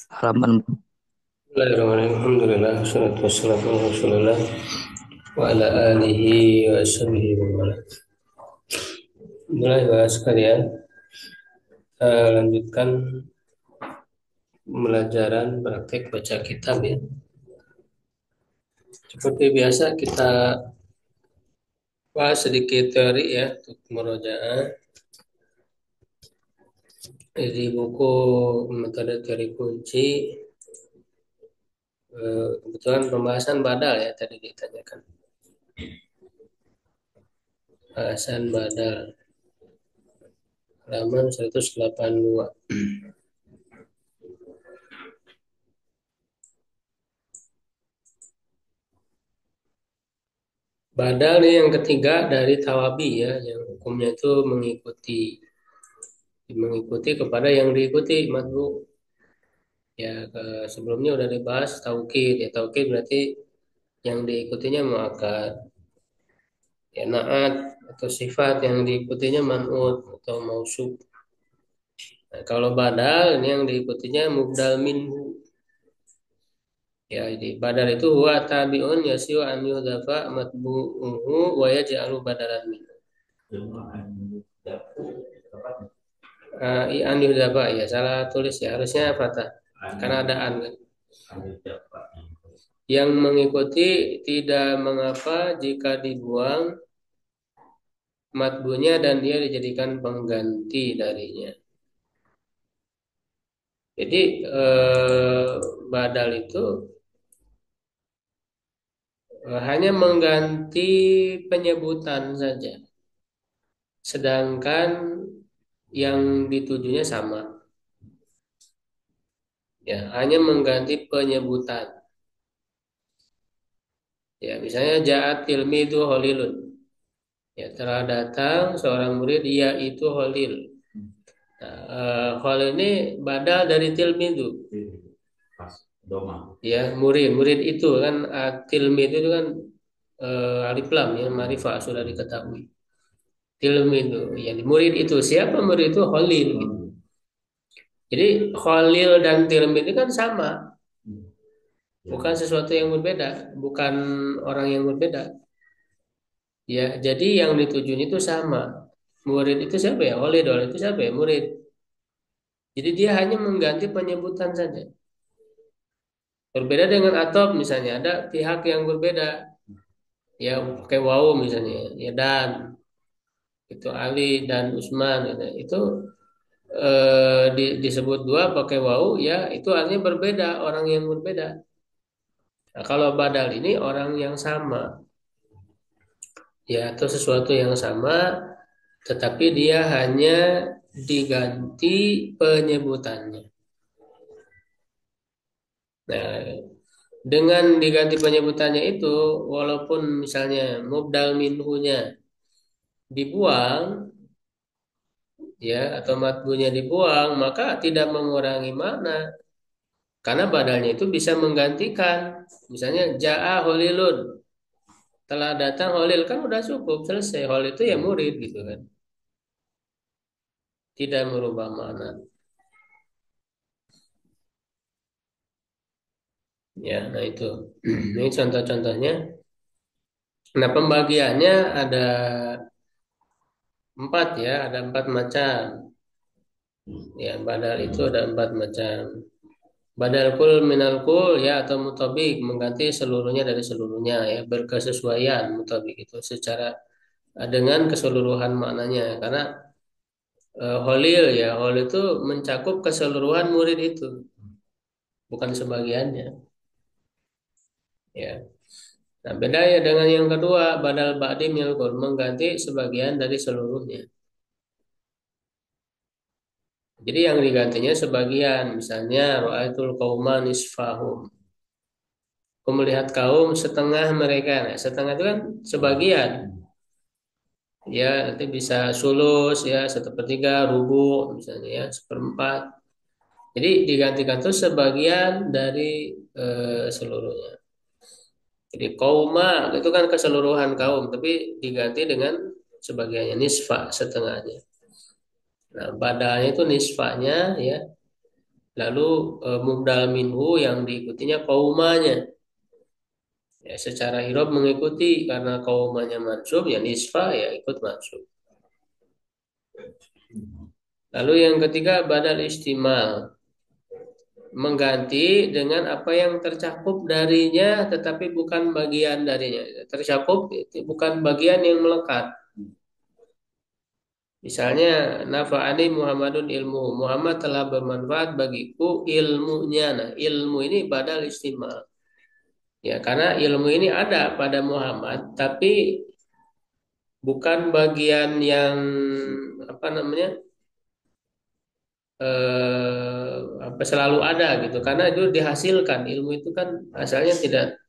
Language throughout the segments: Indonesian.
halaman. Bismillahirrahmanirrahim. Alhamdulillah, wassalatu wassalamu ala Rasulillah wa ala alihi wa sahbihi wa wala. Mulai bahas sekalian, lanjutkan pembelajaran praktek baca kitab ya. Seperti biasa kita bahas sedikit teori ya untuk murojaah di buku metode teori kunci. Kebetulan pembahasan badal ya tadi ditanyakan. Pembahasan badal halaman 182. Badal nih yang ketiga dari tawabi ya, yang hukumnya itu mengikuti kepada yang diikuti matbu. Ya sebelumnya udah dibahas taukid. Ya taukid berarti yang diikutinya muakkad. Ya naat atau sifat yang diikutinya man'ut atau mausuf. Nah, kalau badal ini yang diikutinya mubdal minhu. Ya jadi badal itu huwa tabi'un yasiu an yudhafa matbu'uhu wa yaj'alu badalan minhu. An yudhafa ya salah tulis ya harusnya fatah karena ada an kan. Yang mengikuti tidak mengapa jika dibuang matbunya dan dia dijadikan pengganti darinya. Jadi badal itu hanya mengganti penyebutan saja, sedangkan yang ditujunya sama. Ya, hanya mengganti penyebutan. Ya, misalnya ja'at tilmidu holilun. Ya, telah datang seorang murid, yaitu holil. Nah, holil ini badal dari tilmidu. Ya, murid itu kan tilmid itu kan alif lam ya, marifah sudah diketahui. Tilmidu, ya murid itu siapa murid itu Khalil gitu. Jadi Khalil dan tilmid itu kan sama, bukan sesuatu yang berbeda, bukan orang yang berbeda. Ya, jadi yang ditujuin itu sama. Murid itu siapa ya? Khalil itu siapa ya? Murid. Jadi dia hanya mengganti penyebutan saja. Berbeda dengan atop misalnya, ada pihak yang berbeda. Ya, pakai wawu misalnya, ya dan itu Ali dan Usman gitu. Itu disebut dua pakai wawu ya itu artinya berbeda orang yang berbeda. Nah, kalau badal ini orang yang sama ya atau sesuatu yang sama tetapi dia hanya diganti penyebutannya. Nah, dengan diganti penyebutannya itu walaupun misalnya mubdal minhunya dibuang ya atau matbunya dibuang maka tidak mengurangi makna. Karena badalnya itu bisa menggantikan. Misalnya ja'a holilun. Telah datang holil kan udah cukup selesai. Holil itu ya murid gitu kan. Tidak merubah makna. Ya, nah itu. Ini contoh-contohnya. Nah pembagiannya ada empat ya, ada empat macam. Ya, badal itu ada empat macam. Badal kul minal kul ya atau mutabik mengganti seluruhnya dari seluruhnya ya berkesesuaian mutabik itu secara dengan keseluruhan maknanya karena holil ya holil itu mencakup keseluruhan murid itu bukan sebagiannya ya. Nah beda ya dengan yang kedua badal ba'di minal qul mengganti sebagian dari seluruhnya. Jadi yang digantinya sebagian misalnya ra'aitul qauma nisfahum. Aku melihat kaum setengah mereka. Nah, setengah itu kan sebagian. Ya, nanti bisa sulus ya, satu per tiga, rubu, misalnya ya, seperempat. Jadi digantikan tuh sebagian dari seluruhnya. Jadi kauma itu kan keseluruhan kaum, tapi diganti dengan sebagiannya nisfa setengahnya. Nah, badalnya itu nisfanya ya, Lalu mubdal minhu yang diikutinya qaumanya. Ya, secara irob mengikuti karena qaumanya mansub ya nisfa ya ikut mansub. Lalu yang ketiga badal istimal, mengganti dengan apa yang tercakup darinya tetapi bukan bagian darinya. Tercakup itu bukan bagian yang melekat. Misalnya nafa'ani Muhammadun ilmu. Muhammad telah bermanfaat bagiku ilmunya. Nah, ilmu ini badal istimal. Ya, karena ilmu ini ada pada Muhammad tapi bukan bagian yang apa namanya? Apa selalu ada gitu. Karena itu dihasilkan. Ilmu itu kan asalnya tidak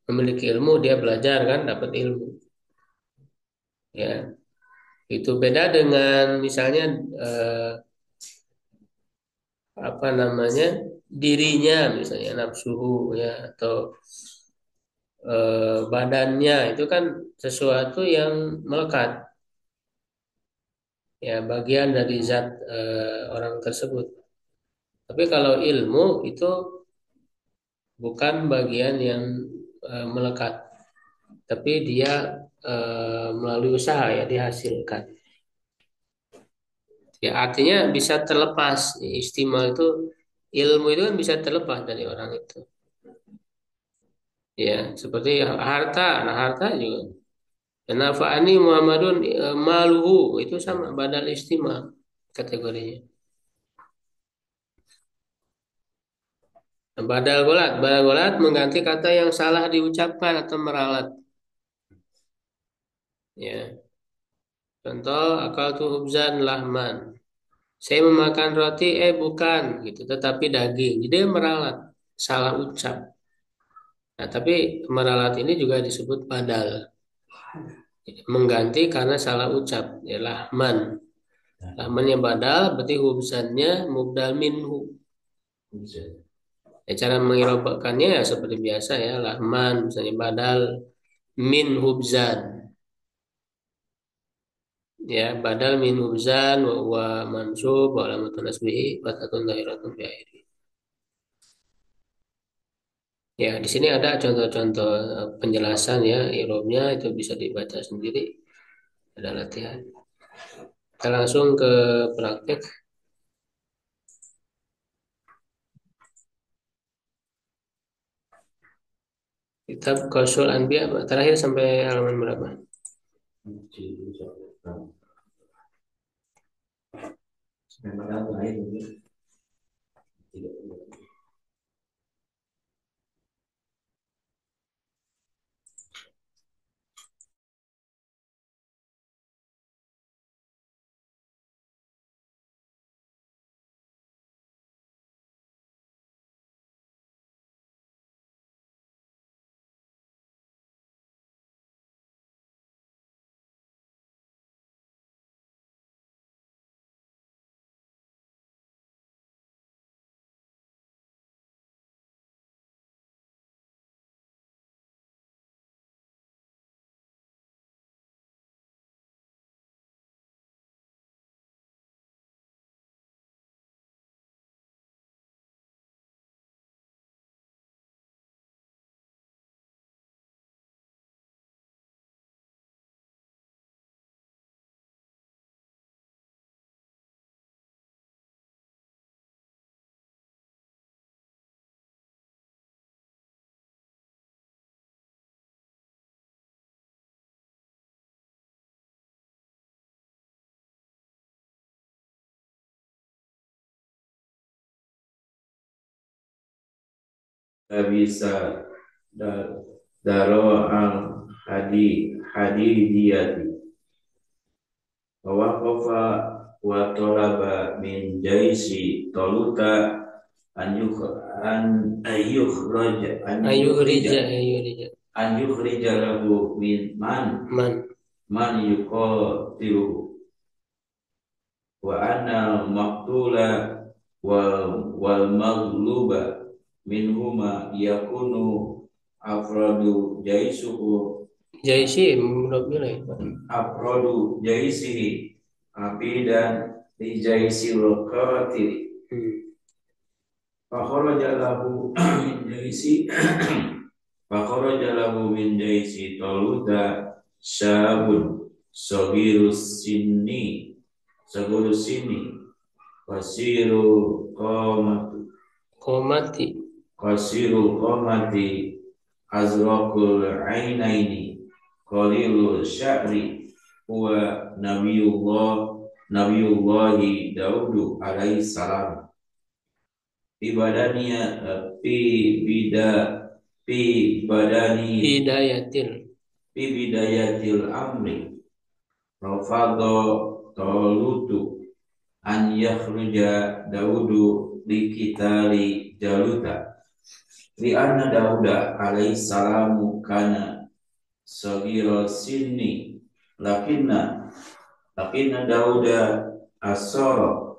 memiliki ilmu, dia belajar kan dapat ilmu. Ya, itu beda dengan misalnya eh, apa namanya dirinya misalnya nafsuhu ya atau badannya itu kan sesuatu yang melekat ya bagian dari zat orang tersebut. Tapi kalau ilmu itu bukan bagian yang melekat, tapi dia melalui usaha ya dihasilkan. Ya artinya bisa terlepas. Istimewa itu ilmu itu kan bisa terlepas dari orang itu. Ya seperti harta, nah harta juga. Nafa'ani Muhammadun maluhu itu sama badal istimewa kategorinya. Nah, badal golat mengganti kata yang salah diucapkan atau meralat. Ya, contoh akal tu hubzan lahman. Saya memakan roti, bukan gitu, tetapi daging. Jadi dia meralat, salah ucap. Nah, tapi meralat ini juga disebut badal, mengganti karena salah ucap. Ya, lahman. Lahmannya badal, berarti hubzannya mubdal minhu. Ya, cara mengirobakkannya ya seperti biasa ya, lahman, misalnya badal min hubzan. Ya, badal min hubzan wa mansub wa alamatun nasbihi fatatun dhahiratun fi akhirih. Ya, di sini ada contoh-contoh penjelasan ya, irobnya itu bisa dibaca sendiri, ada latihan. Kita langsung ke praktek. Kitab Kausul Anbiya terakhir sampai halaman berapa? Bisa daro al hadidiyati wa waqafa wa talaba min jaisi toluta an yukh an ayyukhraj an yukhrija an yukhrija lahu min man yuqatilu wa anna maqtula wal maghluba minhuma yakunu afradu jaisuhu Jaisi menurut nilai. afradu jaisihi abidan li jaisil qatil fakharaja lahu min jaisi fakharaja lahu min jaisi taluta syabun sagirus sinni qasiru qamatu Komati. qasirul qamati azraqul ainaini qalilul sya'ri huwa nabiyullahi Daudu alaihi salam ibadaniya fi bida fi badani Hidayatil. fi bidayatil amri rafadha talutu an yakhruja Daudu likitali Jaluta li anna Dauda alaihi salamu kana sagira sinni lakinna Dauda asara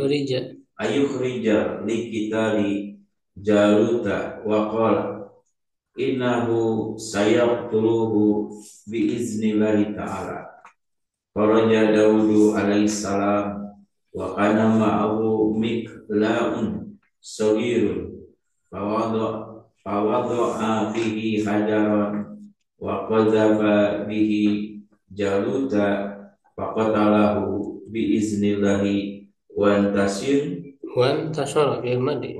Rija. ayukhrija likitali Jaluta wa qala innahu sayaqtuluhu biiznillahi ta'ala. Faraja Daudu alaihi salam wa kana ma'ahu mikla'un saghirun fawadha'a fihi hajaran wa qadhafa bihi Jaluta faqatalahu biiznillahi Wan tasara bil madi.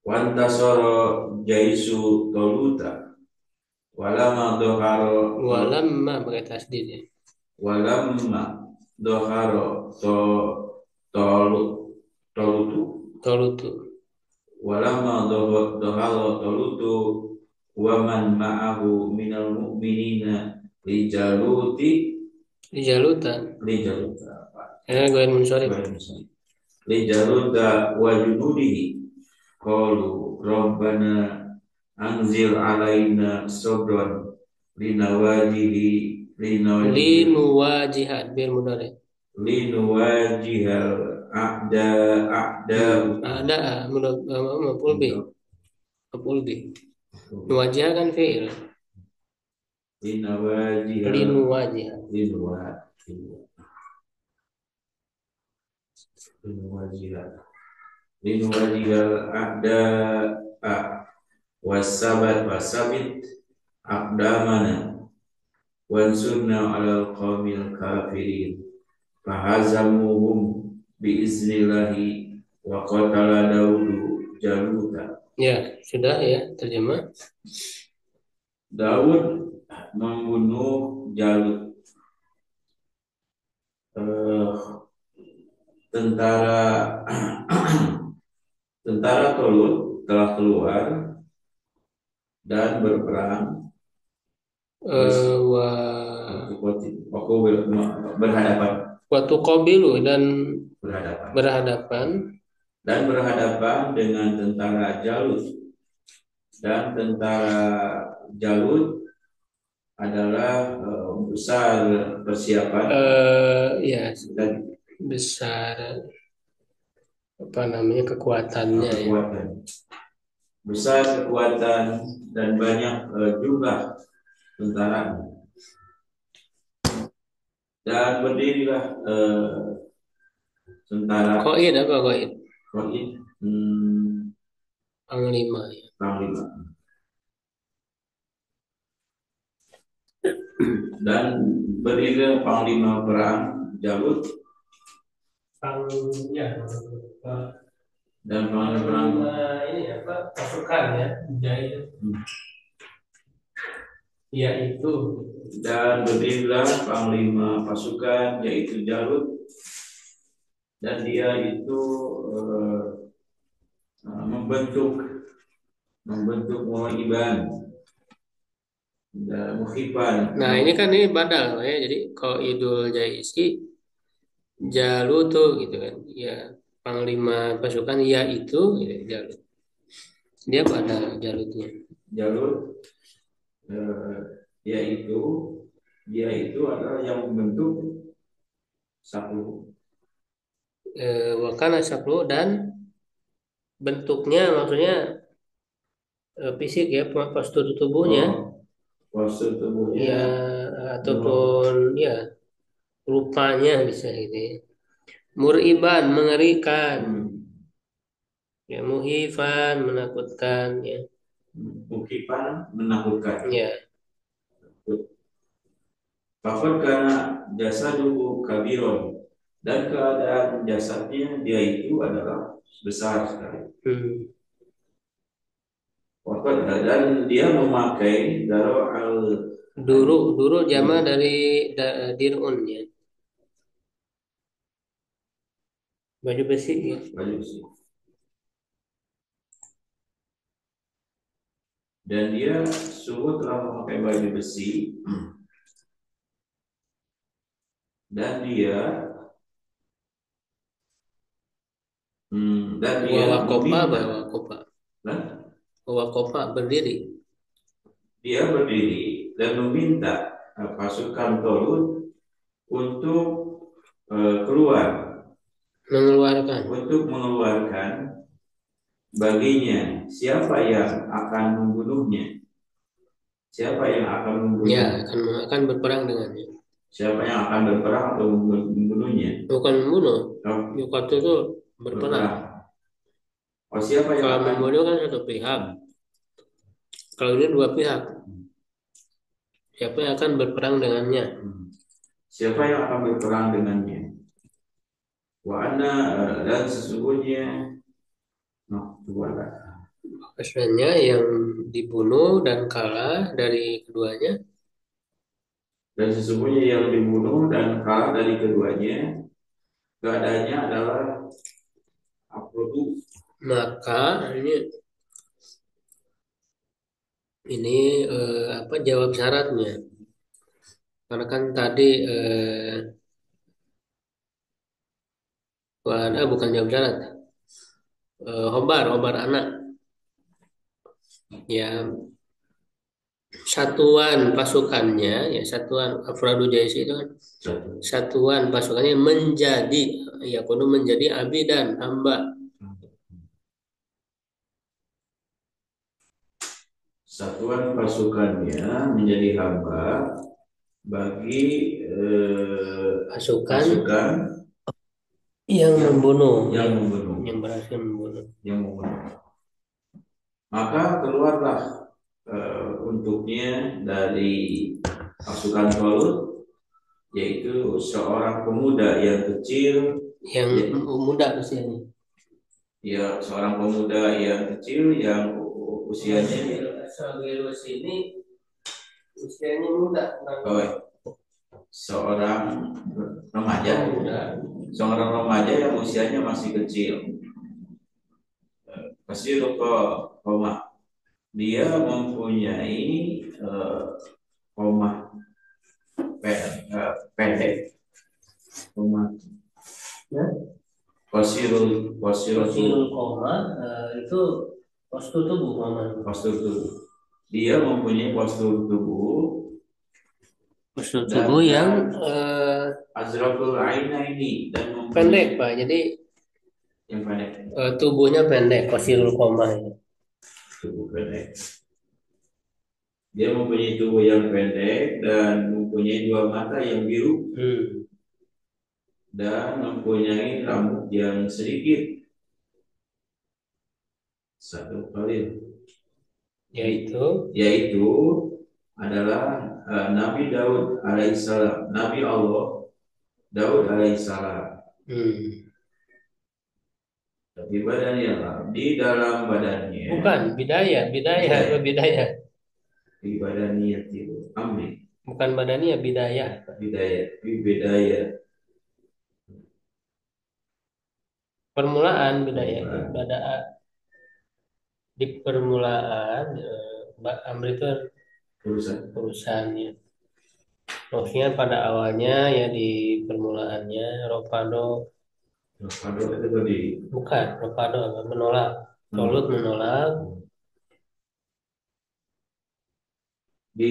wantasara jaisu Taluta Walamma pakai tasdid ya. walamma doharo tolutu Tolutu. walamma doharo tolutu waman ma'ahu minal mu'minina Jalutan. lijaluta Gue mensorif. lijaluta wa junudihi qalu rabbana anzil alaina sabran Linuwajihat bil mudhari. linuwajihal a'da Ada maf'ul bih. Maf'ul bih. Nuwajih kan fi'il. linuwajihal Linuwajihat. linuwajihal a'da wasabit aqdamana wansurna alal qawmil kafirin fahazamuhum biiznillahi wa qatala Daudu Jaluta. Ya, sudah ya terjemah. Daud membunuh Jalut. Tentara Tolut telah keluar dan berperang Waktu qabilu dan berhadapan dengan tentara Jalut, dan tentara Jalut adalah besar persiapan ya besar apa namanya kekuatannya ya. Besar kekuatan dan banyak jumlah tentara. Dan berdirilah tentara Qaid apa qaid? Qaid Panglima ya. Panglima. Dan berdirilah panglima perang Jalut dan panglima perang ini apa pasukan ya yaitu dan berdirilah panglima pasukan yaitu Jalut, dan dia itu membentuk muhibban dan muhibban. Nah ini kan ini badal ya, jadi qaidul jaisi Jalutu gitu kan ya, panglima pasukan yaitu gitu, Jalut dia badal Jalutnya. Jalut yaitu dia itu adalah yang membentuk Saplu. Wakana Saplu, dan bentuknya maksudnya fisik ya, postur tubuhnya. Postur tubuhnya ya ataupun ya rupanya bisa gitu ya. Muriban mengerikan, Hmm. ya muhifan menakutkan, ya. Mukipan menakutkan. Ya, Fakot karena jasa dulu kabiron, dan keadaan jasadnya dia itu adalah besar sekali. hmm. Fakot dan dia memakai daro al Duru, duru jama dari dirun, ya. Baju besi, ya. baju besi. Dan dia sungguh telah memakai baju besi, dan dia Wawakopa, meminta. wawakopa, Nah, wawakopa berdiri, dia berdiri dan meminta pasukan Tolut untuk keluar, mengeluarkan. untuk mengeluarkan baginya siapa yang akan membunuhnya, siapa yang akan Ya, membunuh, akan berperang dengannya. siapa yang akan berperang atau membunuhnya. Bukan membunuh, Oh, Yukato itu berperang. berperang. Oh, siapa yang Kalau akan membunuh kan satu pihak. Kalau ini dua pihak. Siapa yang akan berperang dengannya? siapa yang akan berperang dengannya? Wa ana dan sesungguhnya dua lah. Maksudnya yang dibunuh dan kalah dari keduanya, Dan sesungguhnya yang dibunuh dan kalah dari keduanya, keadaannya adalah Afrodu. maka ini apa jawab syaratnya? Karena kan tadi bukan jawab syarat. Hobar anak. Ya, satuan pasukannya, ya satuan Afradu Jaisi itu kan satuan pasukannya menjadi, ya kudu menjadi abdi dan hamba. Satuan pasukannya menjadi hamba bagi Pasukan pasukan yang membunuh, yang membunuh, yang berhasil membunuh. yang membunuh. Maka keluarlah untuknya dari pasukan Tolut, yaitu seorang pemuda yang kecil, Yang muda usianya. ya seorang pemuda yang kecil yang usianya Sagelus ini usianya muda, seorang remaja, seorang remaja yang usianya masih kecil. Kecil koma, dia mempunyai koma pendek, koma ya. Posirul koma itu postur tubuh, postur tubuh. Dia mempunyai postur tubuh yang azraqul aina ini dan pendek, Pak. Jadi yang pendek, tubuhnya pendek, posirul koma ini. tubuh pendek. Dia mempunyai tubuh yang pendek dan mempunyai dua mata yang biru dan mempunyai rambut yang sedikit, satu kali, yaitu adalah Nabi Daud alaihissalam, Nabi Allah Daud alaihissalam. Tapi badannya di dalam badannya bukan bidaya atau bidaya. Di badannya itu amri. Bukan badannya bidaya. Bidaya. Permulaan bidaya. Di permulaan amri itu urusannya. Maksudnya pada awalnya ya di permulaannya Ropado itu tadi. Bukan, Ropado menolak. Tolut menolak. Di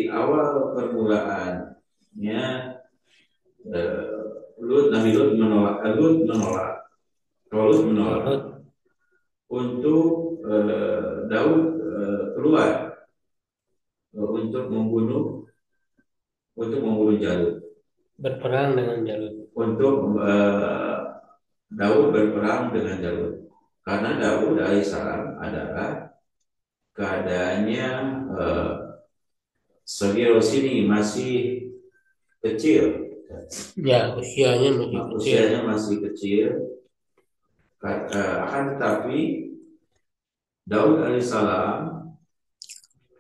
awal permulaannya Nabi Lut menolak, Tolut menolak untuk Daud keluar untuk membunuh Jalut, berperang dengan Jalut. untuk Daud berperang dengan Jalut. Karena Daud alaihissalam adalah keadaannya Sogiro sini masih kecil, Ya, usianya masih kecil. usianya masih kecil. Akan tetapi Daud alaihissalam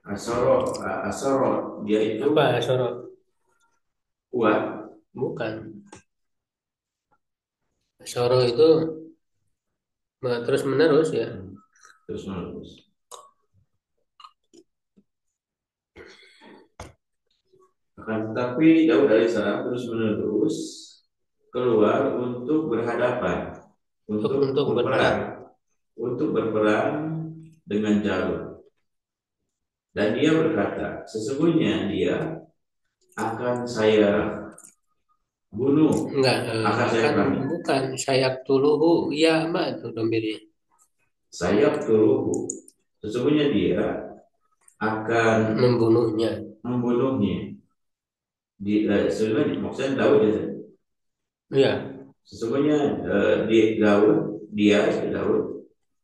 Asoro dia itu Apa sorot? kuat. Bukan. Soro itu terus menerus ya. Terus menerus. Akan tetapi Daud alaihissalam terus menerus keluar untuk berhadapan, Untuk berperang. untuk berperang dengan Jalut. Dan dia berkata, sesungguhnya dia akan saya bunuh, Enggak, akan saya perangi. bukan sayak tuluhu ya ma itu domirnya. Saya turuhu, sesungguhnya dia akan Membunuhnya. membunuhnya. Sebenarnya maksudnya Daud ya. Iya, Sesungguhnya Daud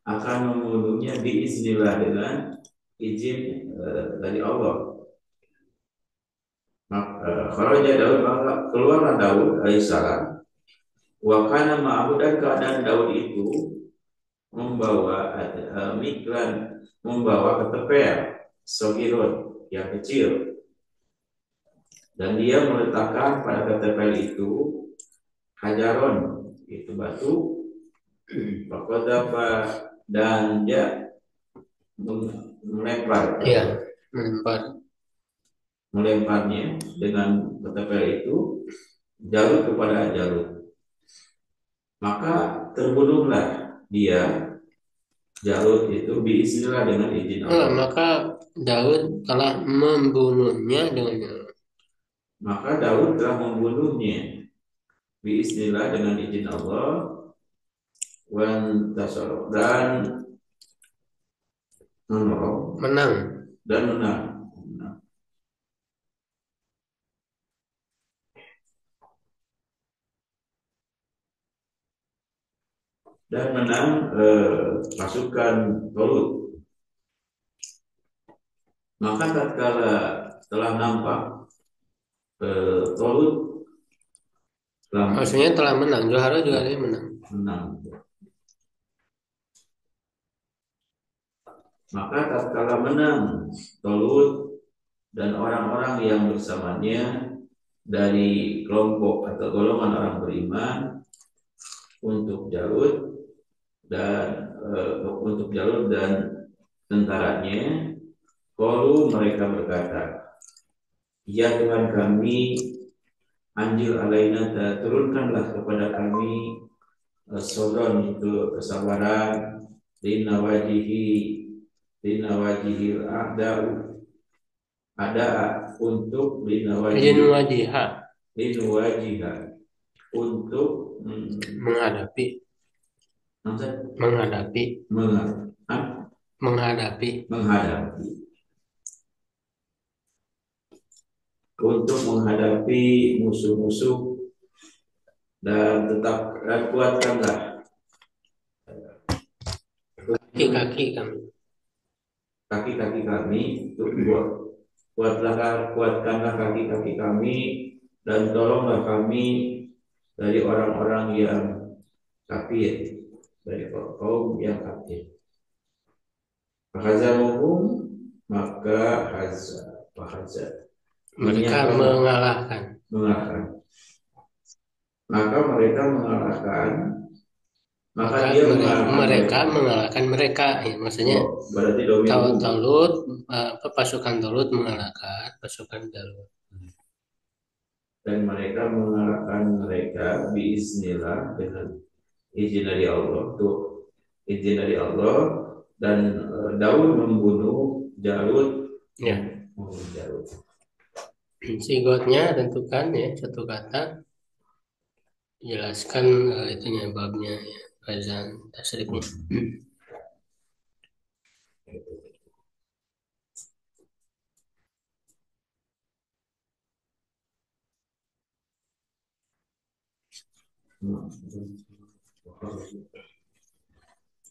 akan membunuhnya biiznillah dengan izin dari Allah. Kharaja Daud, maka keluarlah Daud alaihissalam. Wa kana ma'ahu, dan keadaan Daud itu membawa mikran, membawa ketepean sogirun yang kecil, dan dia meletakkan pada ketepean itu hajaron, itu batu, fakodafa, dan dia melempar, iya, melempar. melemparnya dengan ketapel itu Jalut kepada Jalut. Maka terbunuhlah dia Jalut itu biiznillah dengan izin Allah. Maka Daud telah membunuhnya dengan Maka Daud telah membunuhnya biiznillah dengan izin Allah, wan tasarruf, dan menolong menang. dan menang. Dan menang pasukan Tolut. Maka tatkala telah nampak Tolut telah Maksudnya telah menang. Johara juga dia menang. menang, maka tatkala menang Tolut dan orang-orang yang bersamanya dari kelompok atau golongan orang beriman untuk Jalut dan tentaranya, kalau mereka berkata, ya Tuhan kami, anjil alaina, turunkanlah kepada kami sodon, itu kesabaran, linawajihi a'da'u, ada untuk Linuwajiha, linuwajiha, untuk menghadapi, menghadapi, menghadapi. menghadapi, untuk menghadapi musuh-musuh, dan tetap kuatkanlah Kaki-kaki kami. kaki-kaki kami, kuatkanlah kaki-kaki kami, dan tolonglah kami dari orang-orang yang kafir, dari kaum yang kafir. Fahazamuhum, maka Mereka mengalahkan. Maka mereka mengalahkan, maka Maka dia mereka mengalahkan mereka. Ya, maksudnya berarti domirum, Talut, pasukan Talut mengalahkan pasukan Jalut. dan mereka mengalahkan mereka biiznillah dengan izin dari Allah, tuh izin dari Allah. Dan Daud membunuh Jalut. Ya, Membunuh Jalut. sigotnya tentukan ya satu kata. Jelaskan itunya babnya ya, azan tasrifnya.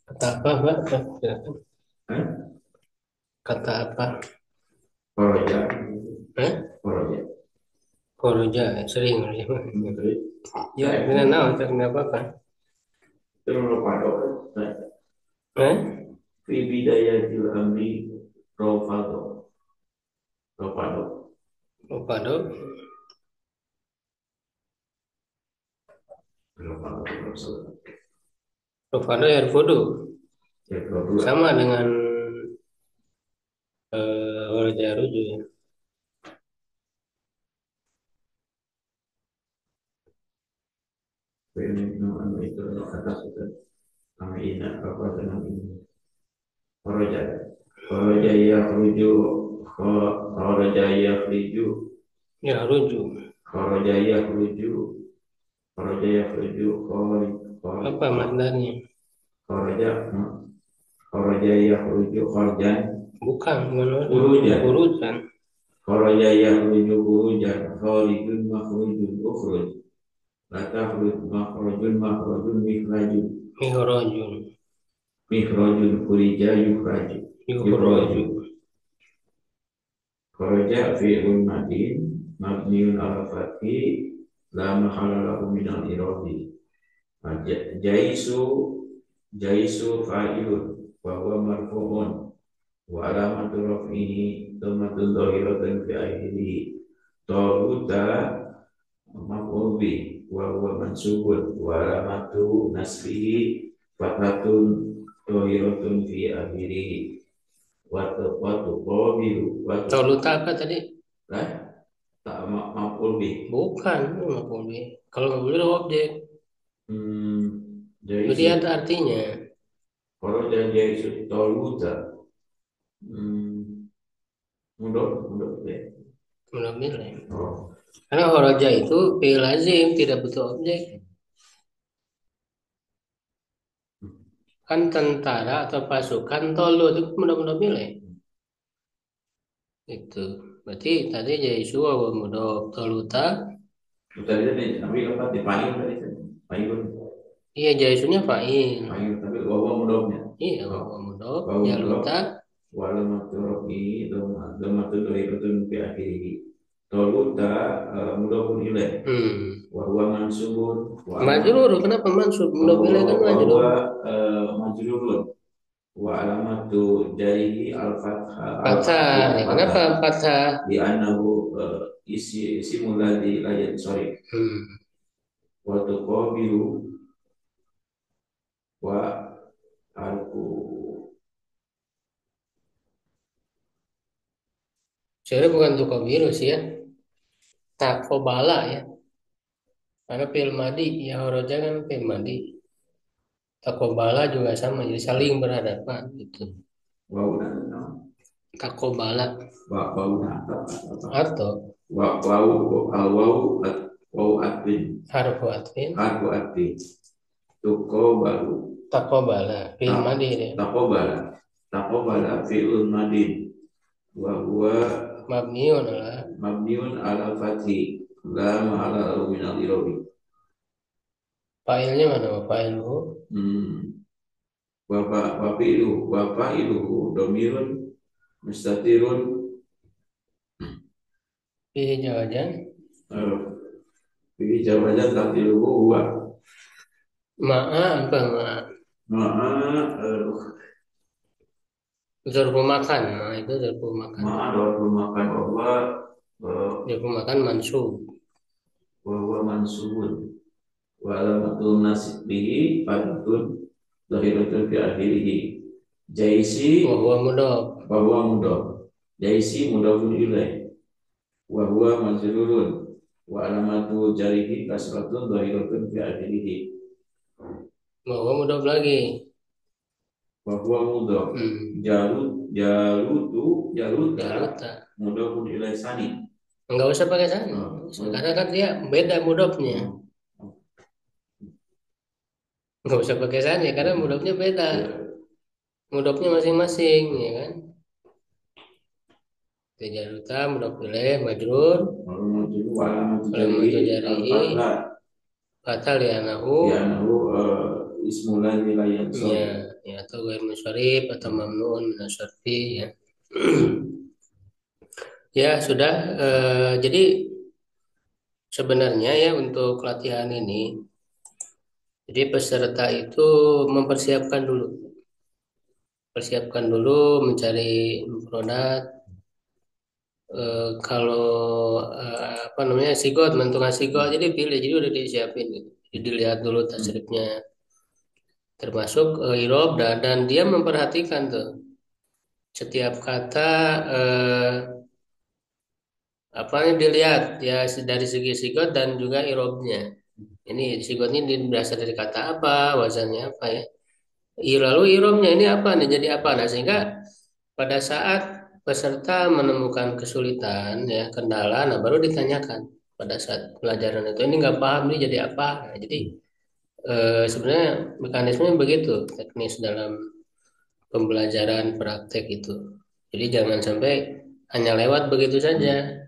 Kata apa, Mbak? Eh? Kata apa? Koroja. Eh? Koroja. Koroja, sering. Ya, Saya benar naon, kenapa kan? itu Rovado. Eh? Fi bidayatil amri Rovado. Rovado. Opado, Rovado. Opado air vodo. Ya, dua. Sama dengan Koroja Ruju ya. Ini itu atas itu. Kami ingat apa dengan ini. Koroja. Koroja ya ruju. Koroja ya ruju. Ya, Ruju. Koroja ya ruju. Koroja ya ruju. Apa maknanya? Koroja. Koroja ya ruju. Korjan. Bukan, Urujan. urusan. Koroja ya ruju. Urujan. Kharijun makhrujun. Ukhruj. Latahruj makhrujun makhrujun mikhrajun. Mihrojun. Mikhrajun kurija yukhraju. Yuhroju. Kharaja fi'lun madin mabniun ala fathi la mahala lahu min al-i'rabi. Jaisu jaisu fa'ilun wa huwa marfu'un wa alamatu raf'ihi dhammatun dhahiratun fi akhirih. Taluta maf'ul bih wa huwa mansubun wa alamatu nasbihi fathatun dhahiratun fi akhirih. Watu qabilu watu Toluta apa tadi? lah tak maf'ul bih. Bukan, nggak boleh. Kalau nggak boleh objek. Jadi Lihat artinya. kalau jadi itu toluta hmm, mundur ya. Menurut nilai. Oh, Karena horoja itu fi'il lazim, tidak butuh objek. Kan tentara atau pasukan tolu itu mudah-mudah nilai. Itu. Berarti tadi jadi suwa wa mudof toluta. tadi tadi tapi apa dipanggil tadi panggil Iya jaisunya fa'il. panggil tapi wawa mudofnya. Iya wa mudof Wawa mudof jaluta. walamatu rofi domatu dohiratun fi akhirih. Toluta mudofun ilaih Hmm. wa huwa mansubun wa Majrur, kenapa mansub? Mudof ilaih kan majrur. majrurun wa alamatu jarihi al-fathah Fathah. Ya, kenapa fathah? di anahu isi muladi layan sorry Hmm. wa tuqabilu wa arku Sebenarnya bukan tukabiru sih ya. Takobala ya. Karena fi'il madi, ya horoja kan fi'il madi. Takobala juga sama, jadi saling berhadapan gitu. wauna Takobala wauna atau wau wau atin harfu atfin. harfu atin tuqabalu Takobala fi'il madi ya. taqobala fi'lun madin wa huwa Mabniun adalah mabniun ala fathi la ma'ala min al-irabi. fa'ilnya mana? Fa'iluhu Wafa'iluhu domirun mustatirun fi'il jawajan pilih jawaban takdiruhu huwa ma'a apa ma'a? ma'a Zarfu makan, nah itu zarfu makan. ma'a dorul makan bahwa Zarfu makan mansub. bahwa mansubun wa alamatul nasbihi fathun dhahiratun fi akhirih. Jaisi Wa mudof. bahwa mudhaf jaisi mudhafun ilaih wa huwa majrurun wa alamatu jarihi kasratun dhahiratun fi akhirih. Wa mudof lagi. Wa huwa mudhaf jaluta Jaluta. mudhafun ilaih sani. Enggak usah pakai sana. Karena kan dia beda mudofnya. Enggak usah pakai sana karena mudofnya beda. Mudofnya masing-masing ya kan. Jaluta mudof ilaih majrur. Kalau mau jarihi kata lianahu li'annahu ismullah wilayah ya sorry. ya atau gair musyarif atau mamnuun minasyarfi ya. Ya sudah jadi sebenarnya ya untuk latihan ini jadi peserta itu mempersiapkan dulu mencari mufradat kalau apa namanya sigot menentukan sigot jadi pilih jadi udah disiapin gitu. Jadi dilihat dulu tasrifnya termasuk irob dan dia memperhatikan tuh setiap kata eh, apa yang dilihat ya dari segi sigot dan juga irobnya. Ini sigot ini berasal dari kata apa, wazannya apa ya. Lalu irobnya ini apa nih jadi apa? Nah sehingga pada saat peserta menemukan kesulitan ya kendala, nah baru ditanyakan pada saat pelajaran itu ini nggak paham ini jadi apa. Nah, jadi sebenarnya mekanismenya begitu teknis dalam pembelajaran praktek itu. Jadi jangan sampai hanya lewat begitu saja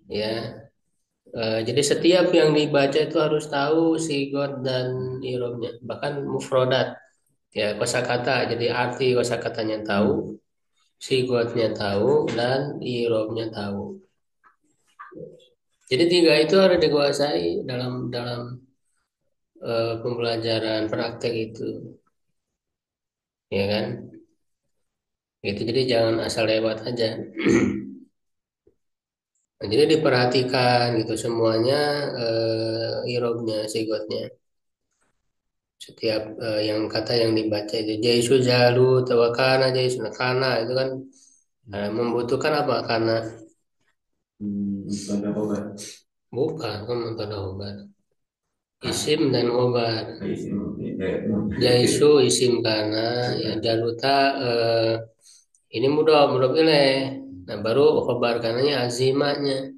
ya. Jadi setiap yang dibaca itu harus tahu sigot dan irobnya, bahkan mufrodat ya kosakata. Jadi arti kosakatanya tahu, sigotnya tahu, dan irobnya tahu. Jadi tiga itu harus dikuasai dalam dalam pembelajaran praktek itu, ya kan? Gitu. Jadi jangan asal lewat aja. Nah, jadi diperhatikan gitu semuanya irobnya, sigotnya. Setiap yang kata yang dibaca itu jaisu jalu tawakana jaisu kana itu kan membutuhkan apa? Karena Pada obat bukan kan pada obat. Isim dan obat. isim Jaisu isim kana ya jaluta ini mudah pilih. Nah baru khobar kananya azimanya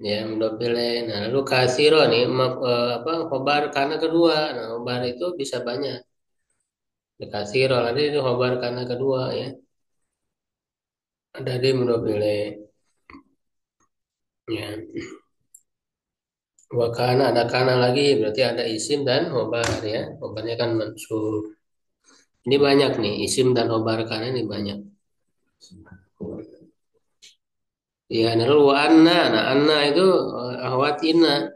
ya mudah pilih. Nah lalu kasiro nih apa khobar kana kedua. Nah khobar itu bisa banyak. Kasiro nanti itu khobar kana kedua ya. Ada di mudah pilih. Ya. Wakana ada kana lagi berarti ada isim dan khobar ya. Khobarnya kan mansub. Ini banyak nih isim dan khobar kana ini banyak. Ya, lalu wa anna. Nah, anna itu ahwat inna.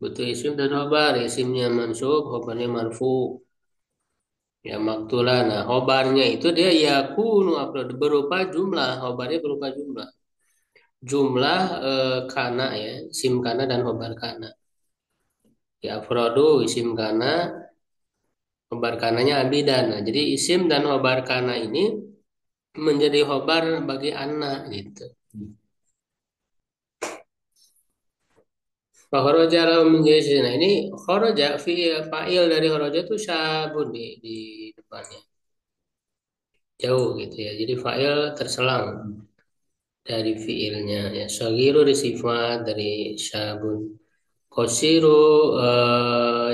Butuh isim dan khobar. Isimnya mansub, khobarnya marfu. Ya, maktulah. Nah, khobarnya itu dia yakunu upload berupa jumlah. Khobarnya berupa jumlah. Jumlah kana ya, isim kana dan khobar kana. Ya, afrodu isim kana, khobar kananya abidan. Nah, jadi isim dan khobar kana ini menjadi khobar bagi anna gitu. Kharaja lahum min jaysin. Nah, ini kharaja fa'il dari kharaja itu syabun di depannya. Jauh gitu ya. Jadi fa'il terselang dari fiilnya ya. Shagiru di sifat dari syabun. Qasiru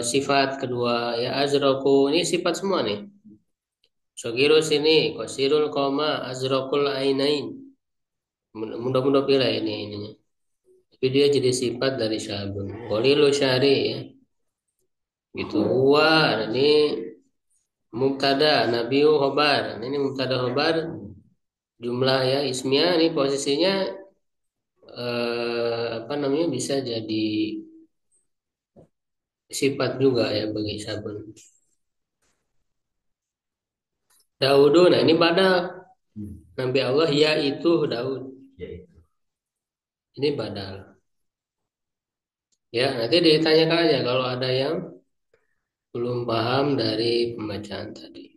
sifat kedua ya azraku ini sifat semua nih. Shagiru sini, qasirul koma, azrakul ainain. Mudah-mudah pilih ini. Tapi dia jadi sifat dari syabun. Qalilu syari ya. Gitu. Ini mubtada nabiu khobar. Ini mubtada khobar jumlah ya ismnya ini posisinya apa namanya bisa jadi sifat juga ya bagi sabun. Daudu, nah ini badal. Nabi Allah yaitu Daud. Ini badal. Ya, nanti ditanyakan aja kalau ada yang belum paham dari pembacaan tadi.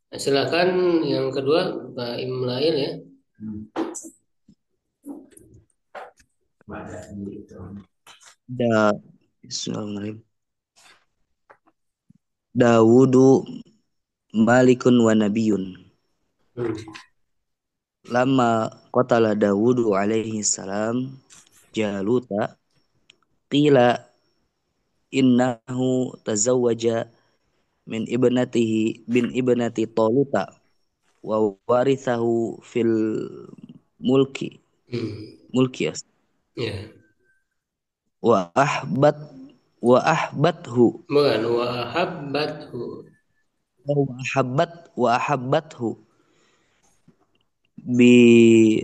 Nah, silakan yang kedua Pak Imlail ya. Da Bismillahirrahmanirrahim. Dawudu malikun wa nabiyun. Lama qatala Dawudu alaihi salam Jaluta qila innahu tazawwaja min ibnati Taluta wa warithahu mulki Hmm. mulki Ya. wa ahbat wa ahbathu Bukan wa ahabbathu. wa ahabbathu bi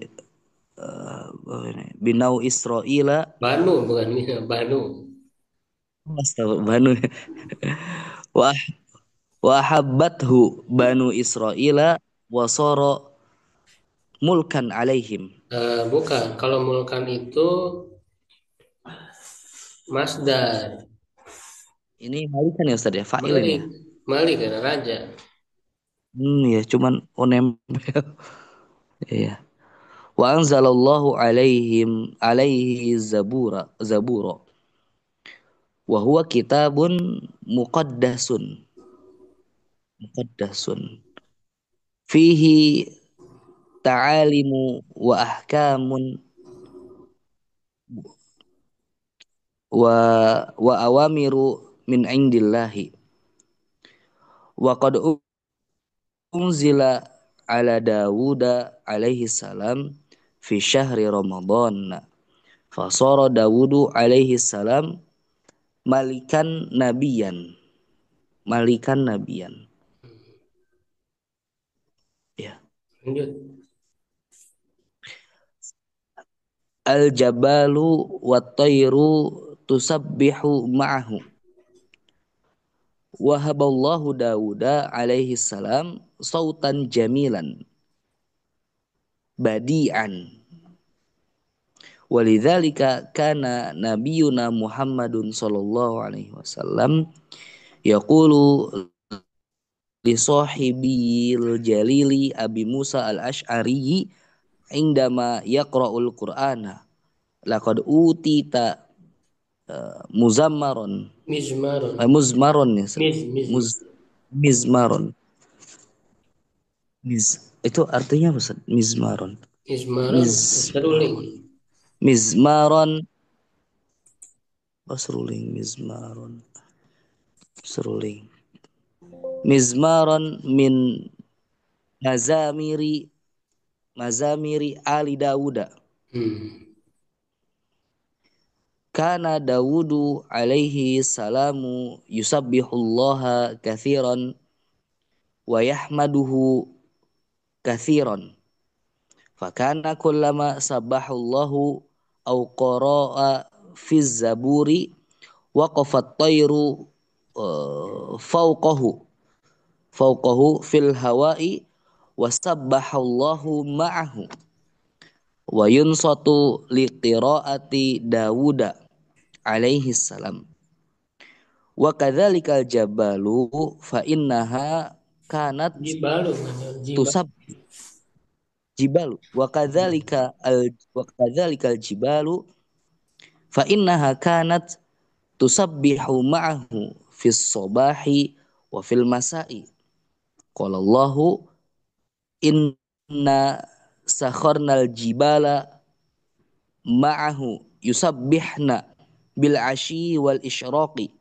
binau Israila Banu bukan mina, Banu. banu wa wa ahabbathu banu Israila wa sara mulkan alaihim. Bukan. Kalau mulkan itu masdar. Ini malikan ya Ustaz ya, fa'il ini Malik. ya. Malik karena raja. Ya cuman nempel. Iya. Wa anzalallahu alaihi zabura wa huwa kitabun muqaddasun muqaddasun fihi ta'alimu wa ahkamun wa awamiru min indillahi wa qad unzila ala Dawuda alaihi salam fi syahri Ramadan fasara Dawudu alaihi salam malikan nabiyan malikan nabiyan. Ya. Lanjut. Al jabalu wat tayru tusabbihu ma'ahu. Wahaballahu Dawuda alaihi salam sautan jamilan badi'an. Walidzalika kana nabiyuna Muhammadun sallallahu alaihi wasallam yaqulu li sahibil jalili Abi Musa al-Asy'ari indama yaqra'ul Qur'ana laqad utita muzammaron Mizmarun. muzmaron ya Mizmar. mizmaron itu artinya apa Ustaz? Mizmaron Mizmarun. Seruling. mizmaron mizmaron seruling mizmaron seruling mizmaron min mazamiri ali Dawuda Hmm. kana Dawudu alaihi salamu yusabbihullaha kathiran wa yahmaduhu kathiran fakana kullama sabbahullahu au qara'a fi zaburi waqafat tayru fauqahu fil hawa'i wasabbahallahu ma'ahu wa yunsatu liqiraati Dawuda alaihi salam wa kadzalikal jabalu fa innaha kanat Jibalu mana? Jibal. tusab jibalu wa kadzalikal jibalu fa innaha kanat tusabbihu ma'ahu fis sabahi wa fil masa'i qala Allahu inna sakharnal jibala ma'ahu yusabbihna bil ashi wal isyraqi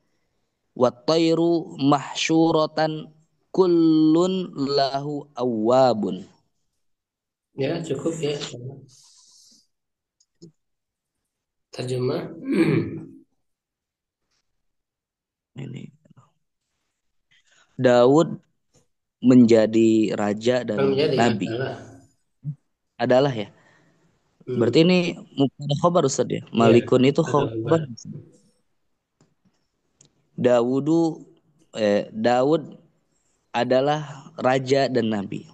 wat tayru mahsyuratan kullun lahu awwabun. Ya, cukup ya. Terjemah. Ini Daud menjadi raja Kalau dan menjadi nabi adalah ya. Hmm. Berarti ini mubtada khobar Ustaz ya. Ya, Malikun itu ada khobar. kabar. Daud adalah raja dan nabi.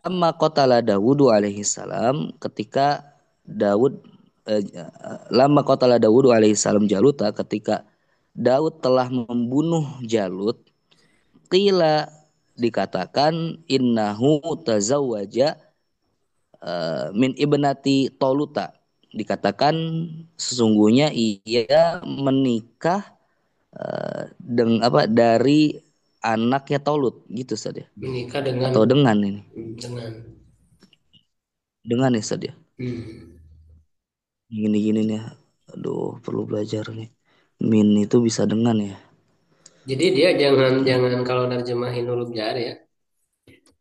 Lama qatala Dawudu alaihi salam ketika Daud lama qatala Dawudu alaihi salam Jaluta ketika Daud telah membunuh Jalut qila dikatakan innahu tazawwaja min ibnati Toluta dikatakan sesungguhnya ia menikah dengan apa dari anaknya Tolut gitu saja Menikah dengan atau dengan ini dengan. dengan ya saja Hmm. gini-gini nih aduh perlu belajar nih min itu bisa dengan ya. Jadi dia jangan kalau nerjemahin huruf jar ya.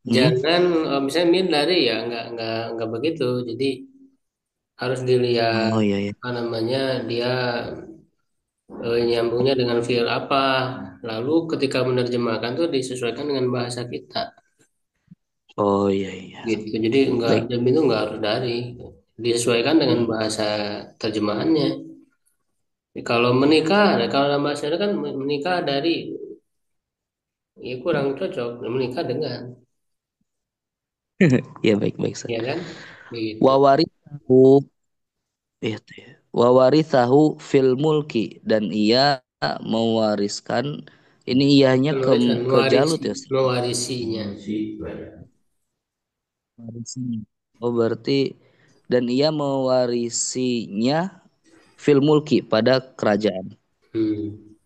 Hmm? Jangan misalnya min lari ya nggak begitu. Jadi harus dilihat Oh iya iya. apa namanya dia nyambungnya dengan fiil apa. Lalu ketika menerjemahkan tuh disesuaikan dengan bahasa kita Oh iya iya. gitu. Jadi enggak Baik. jam itu enggak harus dari disesuaikan dengan Mm. bahasa terjemahannya. Kalau menikah, kalau dalam bahasa Indonesia kan menikah dari ya kurang cocok menikah dengan Ya baik baik Ustaz. ya kan begitu. Wawarithu itu ya. Wawarithahu fil mulki dan ia mewariskan ini ianya Penulisan ke Jalut mewarisi ya Ustaz. mewarisinya. Mengisi ibadah. Mewarisinya. Oh berarti dan ia mewarisinya fil mulki pada kerajaan. Hmm.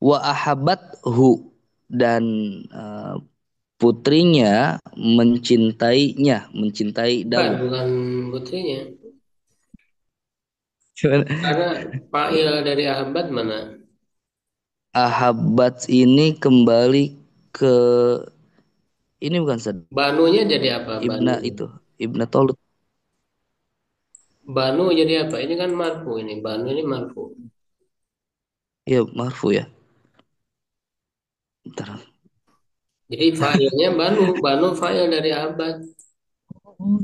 Wa ahabathu dan eh, putrinya mencintai Bukan, Daud. bukan putrinya. Cuman Karena fa'il dari Ahmad mana? Ahabat ini kembali ke ini bukan Ustaz, Banunya jadi apa? Ibna Banu. itu, Ibna Tolut. Banu jadi apa? Ini kan marfu ini. Banu ini marfu. Ya, marfu ya. Bentar. Jadi fa'ilnya Banu. Banu fa'il dari Ahmad. Oh,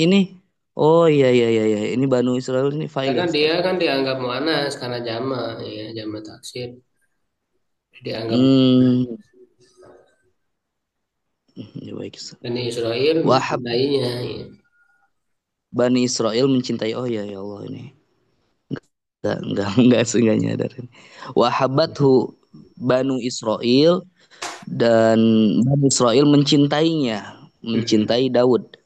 ini. Oh iya iya iya iya. Ini Banu Israel ini file ya Karena Ustaz. dia kan dianggap mu'anas karena jama, ya jama taksir. Dianggap Hmm, ya baik Ustaz. Bani Israel Wahab mencintainya. Ya. Bani Israel mencintai oh ya ya Allah ini. Enggak nyadar ini. Wahabathu Banu Israel dan Bani Israel Mm-mm. mencintai Daud.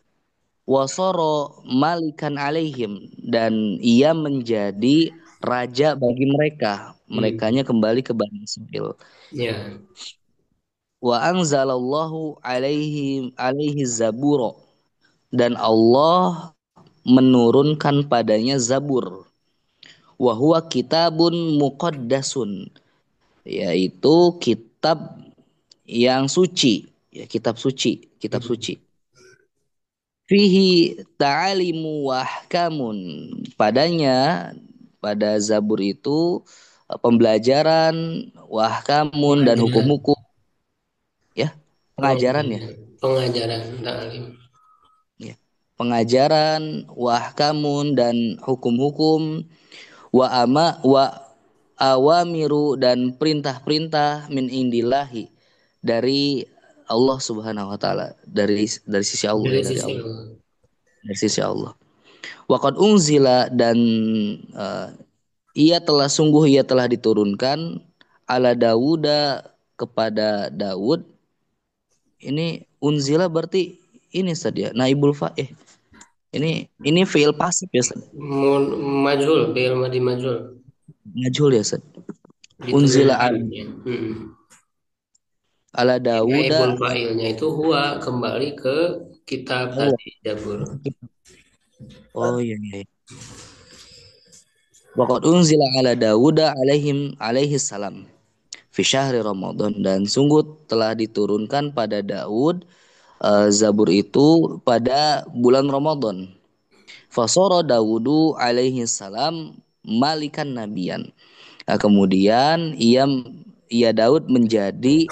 Wasoro malikan alaihim dan ia menjadi raja bagi mereka. Hmm. Merekanya kembali ke Bani Israel. Ya. Wa anzalallahu alaihi zaburo dan Allah menurunkan padanya Zabur. Wa huwa kitabun muqaddasun yaitu kitab yang suci, ya kitab Mm. suci. Fihi ta'alimu wahkamun. Padanya pada Zabur itu pembelajaran wahkamun dan Pengajaran. hukum-hukum ya, Oh, pengajaran ya. iya. Pengajaran ta'lim. Ya. Pengajaran wahkamun dan hukum-hukum wa awamiru dan perintah-perintah min indillahi dari Allah Subhanahu wa taala, dari sisi Allah Dari ya, dari sisi Allah, Allah. dari sisi Allah. Waqad unzila dan eh, ia telah diturunkan ala Dawuda kepada Daud. Ini unzila berarti ini saja naibul fa'ih. Ini fiil pasif ya Ustaz. Majhul, fi'il madi majhul. Majhul ya Ustaz. Unzila Diturunkan. Ya. ala Naibul Dawuda fa'ilnya itu huwa kembali ke kitab Allah. tadi Zabur. Oh iya iya. Waqad unzila ala Dawuda alaihi salam fi syahri Ramadan dan sungguh telah diturunkan pada Daud Zabur itu pada bulan Ramadan. Fasara Dawudu alaihi salam malikan nabiyan. Nah, kemudian ia Daud menjadi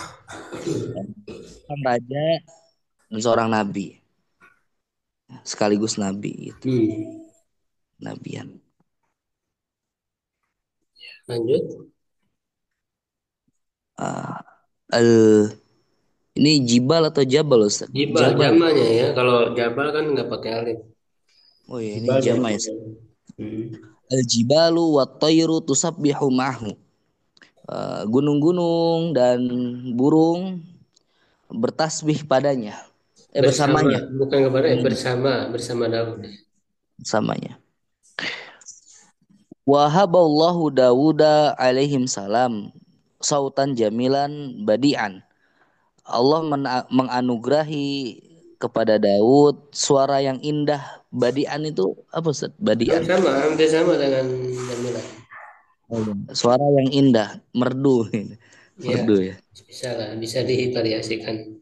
seorang raja dan seorang nabi sekaligus nabi itu Hmm. nabian. Lanjut. Ah, al ini jibal atau jabal Ustaz? Jibal, Jabal ya. jamanya ya. Kalau jabal kan nggak pakai alif. Oh ya ini Jibal jama ya. jamanya. Hmm. Al jibalu wat tayru tusabbihu ma'hu. Gunung-gunung dan burung bertasbih padanya. Bersama, Bersamanya. bukan kepada ya, Hmm, bersama Daud. bersamanya. Wahaballahu Dawuda alaihim salam sautan jamilan badian. Allah menganugerahi kepada Daud suara yang indah. Badian itu apa Ustaz? Badian. Hampir sama dengan Jamila. Oh, iya. Suara yang indah, merdu. Ya, Merdu ya. bisa lah, bisa divariasikan.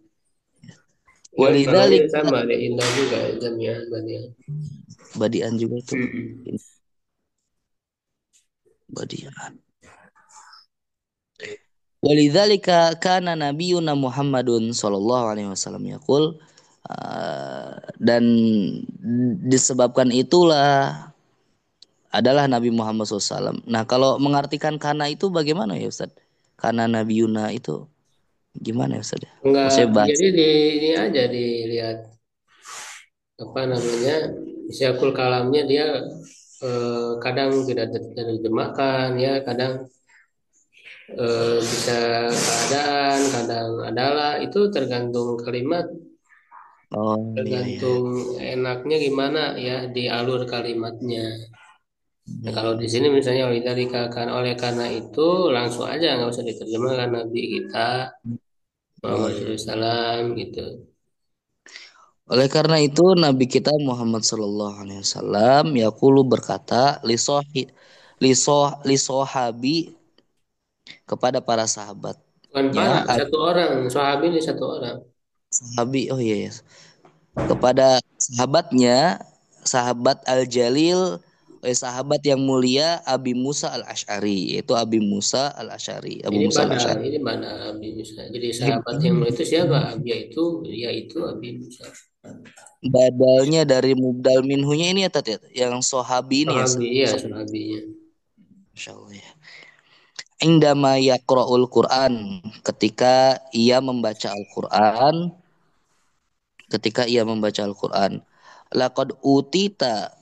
Ya, kalanya Walidzalika sama ada indah juga jamiah badian. badian juga tuh. Hmm. Ini badian. Walidzalika kana nabiyuna Muhammadun sallallahu alaihi wasallam yaqul dan disebabkan itulah adalah Nabi Muhammad SAW. Nah, kalau mengartikan kana itu bagaimana ya Ustaz? Kana nabiyuna itu gimana ya Ustaz? Enggak, Maksudnya bahasa jadi ini aja dilihat apa namanya siakul kalamnya dia kadang tidak diterjemahkan ya kadang bisa keadaan kadang adalah itu tergantung kalimat oh iya iya. tergantung enaknya gimana ya di alur kalimatnya. Nah, kalau di sini misalnya dikatakan oleh karena itu langsung aja nggak usah diterjemahkan Nabi kita Oh Muhammad iya. SAW gitu. Oleh karena itu Nabi kita Muhammad sallallahu alaihi wasallam yaqulu berkata lisohabi kepada para Bukan para sahabatnya satu orang sahabat ini satu orang. sahabi oh iya yes. Kepada sahabatnya sahabat Al-Jalil sahabat yang mulia Abi Musa Al-Asy'ari yaitu Abi Musa Al-Asy'ari Abu Musa Al-Asy'ari Ini mana Abi Musa. Jadi sahabat yang mulia itu siapa? Abi itu yaitu Abi Musa. badalnya dari mubdal minhunya ini ya Tat, ya yang sohabi ini ya Sahabi ya sahabinya. Masya Allah ya. Indama yaqra'ul Quran ketika ia membaca Al-Quran ketika ia membaca Al-Quran laqad utita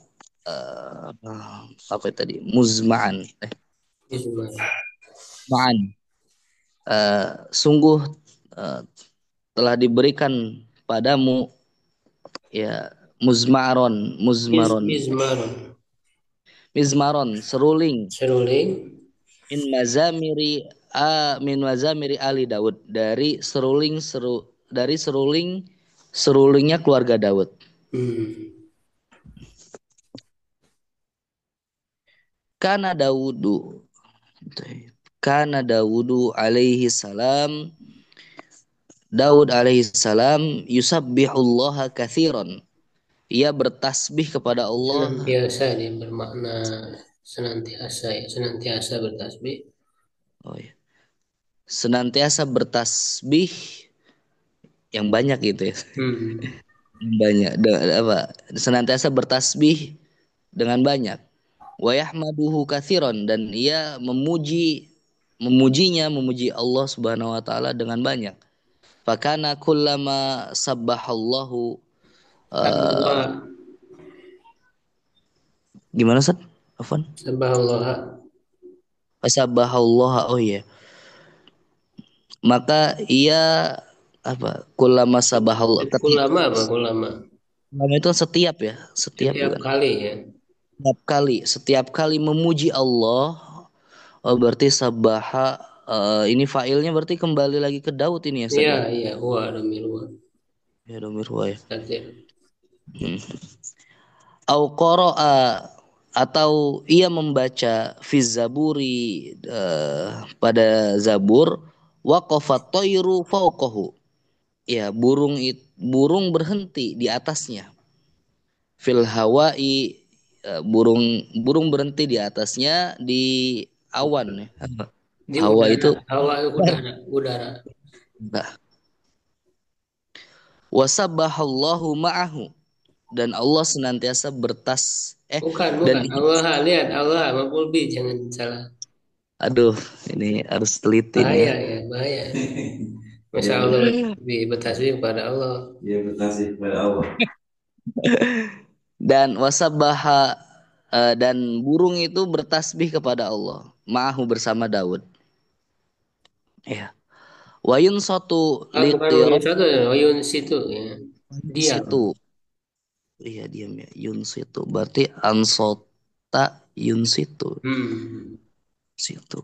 eh, apa tadi muzma'an Isma. ma'an sungguh eh, telah diberikan padamu ya muzmaron Mizmarun. mizmaron seruling Seruling. min mazamiri min mazamiri Ali Daud dari serulingnya keluarga Daud. Hmm. Kana Daudu Kana Daudu alaihi salam Daud alaihi salam yusabbihullaha katsiran. Ia bertasbih kepada Allah. Senantiasa dia bermakna senantiasa ya senantiasa bertasbih. Oh ya. Senantiasa bertasbih yang banyak gitu ya. Hmm. Banyak apa? Senantiasa bertasbih dengan banyak. Wa yahmaduhu katsiran dan ia memuji Allah Subhanahu wa taala dengan banyak. Fakana kullama sabbahallahu uh, Sabah gimana Ustaz? Afwan. sabah Allah. Sabbahallahu oh iya. Maka ia apa? Kullama sabbahallahu Ulama apa ulama? Lama itu kan setiap ya, setiap Setiap bukan. kali ya. Setiap kali memuji Allah, oh berarti sabaha ini failnya berarti kembali lagi ke Daud ini ya Ustaz Iya ya. iya huwa demi huwa. Ya domir huwa ya. Takdir. Hmm. Au qara'a atau ia membaca fi zaburi pada Zabur waqafa tayru fawqahu. Ya, burung berhenti di atasnya. Fil hawai burung burung berhenti di atasnya di awan ya. Di Hawa udara, itu hawa udara, udara. nah, wasabbahallahu ma'ahu dan Allah senantiasa Bukan, dan bukan. Allah lihat Allah maf'ul bi jangan salah. aduh ini harus teliti nih ya. Bahaya ya, bahaya. Dia Masa Allah bertasbih kepada Allah. dia berkasih kepada Allah. Dan wasabbaha dan burung itu bertasbih kepada Allah ma'ahu bersama Daud ya wayun satu Ah, bukan wayun liqirab satu, ya, wayun situ ya. Diam. situ. Iya diam ya. Yunsitu. Berarti ansota yunsitu. Hmm. Situ.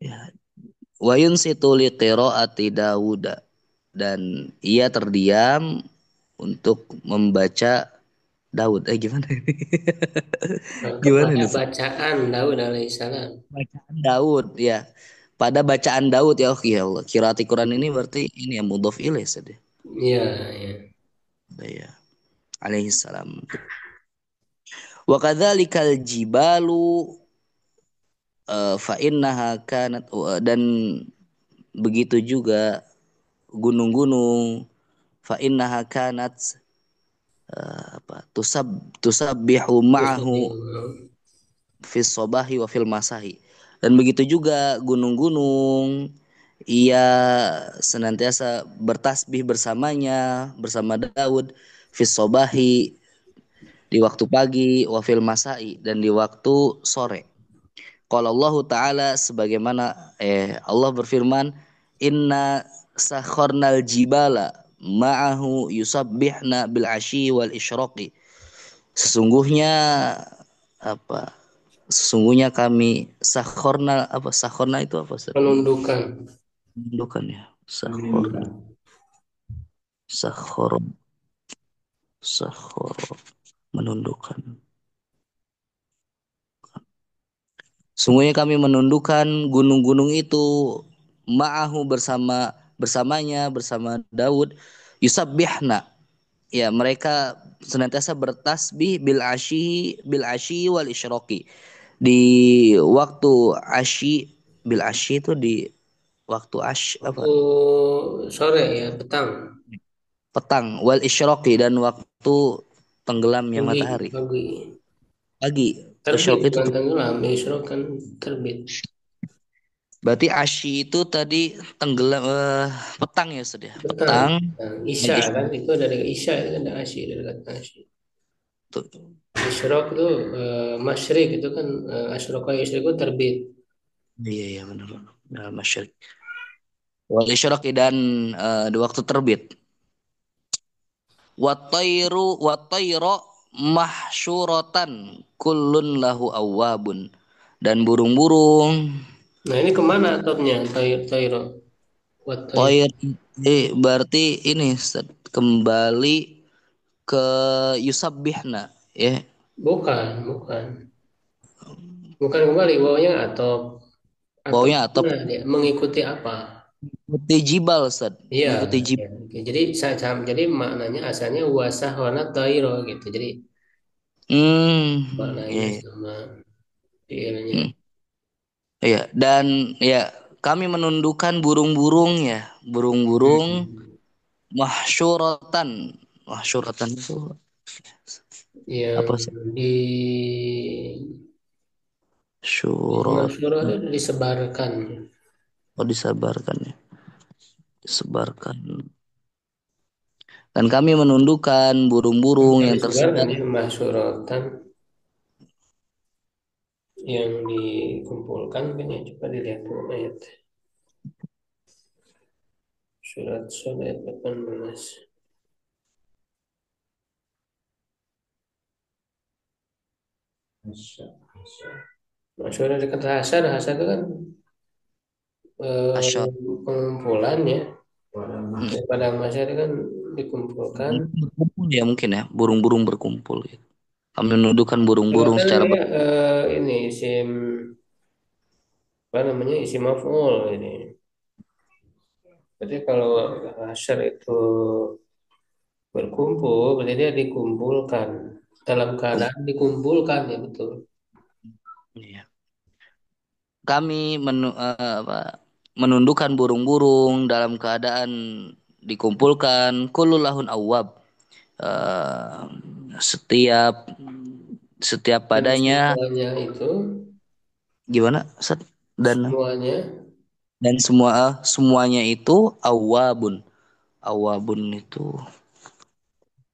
Ya. Wa yunsitu li qiraati Dawuda. Dan ia terdiam untuk membaca Daud. Gimana ini? Gimana Kepada ini? bacaan Daud alaihissalam. Bacaan Daud ya. pada bacaan Daud ya. Oh ya Allah, qiraati Quran ini Hmm. berarti ini ya mudhof ilaih saja. Iya, iya. Ya, alaihi salam. Wa kadzalikal jibalu fa innaha kanat dan begitu juga gunung-gunung fa innaha kanat tusabbihu Terus ma'ahu ini, fis sobahi wa fil masahi. Dan begitu juga gunung-gunung ia senantiasa bertasbih bersamanya bersama Daud fis sobahi di waktu pagi wa fil masai dan di waktu sore. Qala Allah Ta'ala sebagaimana Allah berfirman, "Inna sakharnal jibala ma'ahu yusabbihna bil asyi wal isyraqi." Sesungguhnya apa? Sesungguhnya kami sakhorna apa sakhorna itu apa Ustaz? penundukan. Bukan ya. Sakhor sakhor sakhor menundukkan. Sungguhnya kami menundukkan gunung-gunung itu ma'ahu bersamanya bersama Daud yusabbihna ya mereka senantiasa bertasbih bil asyi wal isyraqi di waktu asyi bil asyi itu di waktu Waktu apa sore ya, petang, petang wal isyraqi dan waktu tenggelamnya pagi, matahari pagi. pagi Terbit isyraq itu bukan tenggelam, isyrok kan terbit. berarti asyi itu tadi tenggelam petang ya Ustaz ya Petang. petang Nah, wal isya kan, isyraq itu dari isya itu kan ada asy, dari kata asy. itu Isyrok itu masyrik itu kan asyroko yusriku terbit. iya iya benar benar masyrik wal isyraqi dan di waktu terbit wat tayru mahsyuratan kullun lahu awwabun dan burung-burung Nah ini kemana atopnya Tairo? Buat Tairo. toir berarti ini Ustaz, kembali ke yusabbihna ya Bukan, bukan. Bukan kembali, bawahnya atop baunya atau nah, dia mengikuti apa? mengikuti jibal Ustaz Iya, mengikuti ya. jibal Oke. Jadi maknanya asalnya wasahwana Tairo gitu. Jadi maknanya iya sama fiilnya. hmm, iya dan ya kami menundukkan burung-burung ya burung-burung Hmm. mahsyuratan mahsyuratan itu Yang apa sih di syurat Masyurah itu disebarkan. oh disabarkan ya disebarkan dan kami menundukkan burung-burung Bukan yang disebarkan tersebar ya, masyuratan yang dikumpulkan kan ya, coba dilihat tuh ayat surat ayat 18. Masya Allah. Masyurah dekat hasar, hasar itu kan asyar pengumpulan ya. hmm. Pada masa itu kan dikumpulkan. Berkumpul ya mungkin ya burung-burung berkumpul gitu. Kami menundukkan Kalau burung-burung kan secara ini ini isim apa namanya isim maf'ul ini. Jadi kalau hasar itu berkumpul, berarti dia dikumpulkan dalam keadaan dikumpulkan ya betul. iya. Kami menundukkan burung-burung dalam keadaan dikumpulkan kululahun awab. Eh, setiap setiap Dan padanya semuanya itu, gimana Ustaz? semuanya Dan semuanya itu awabun awabun itu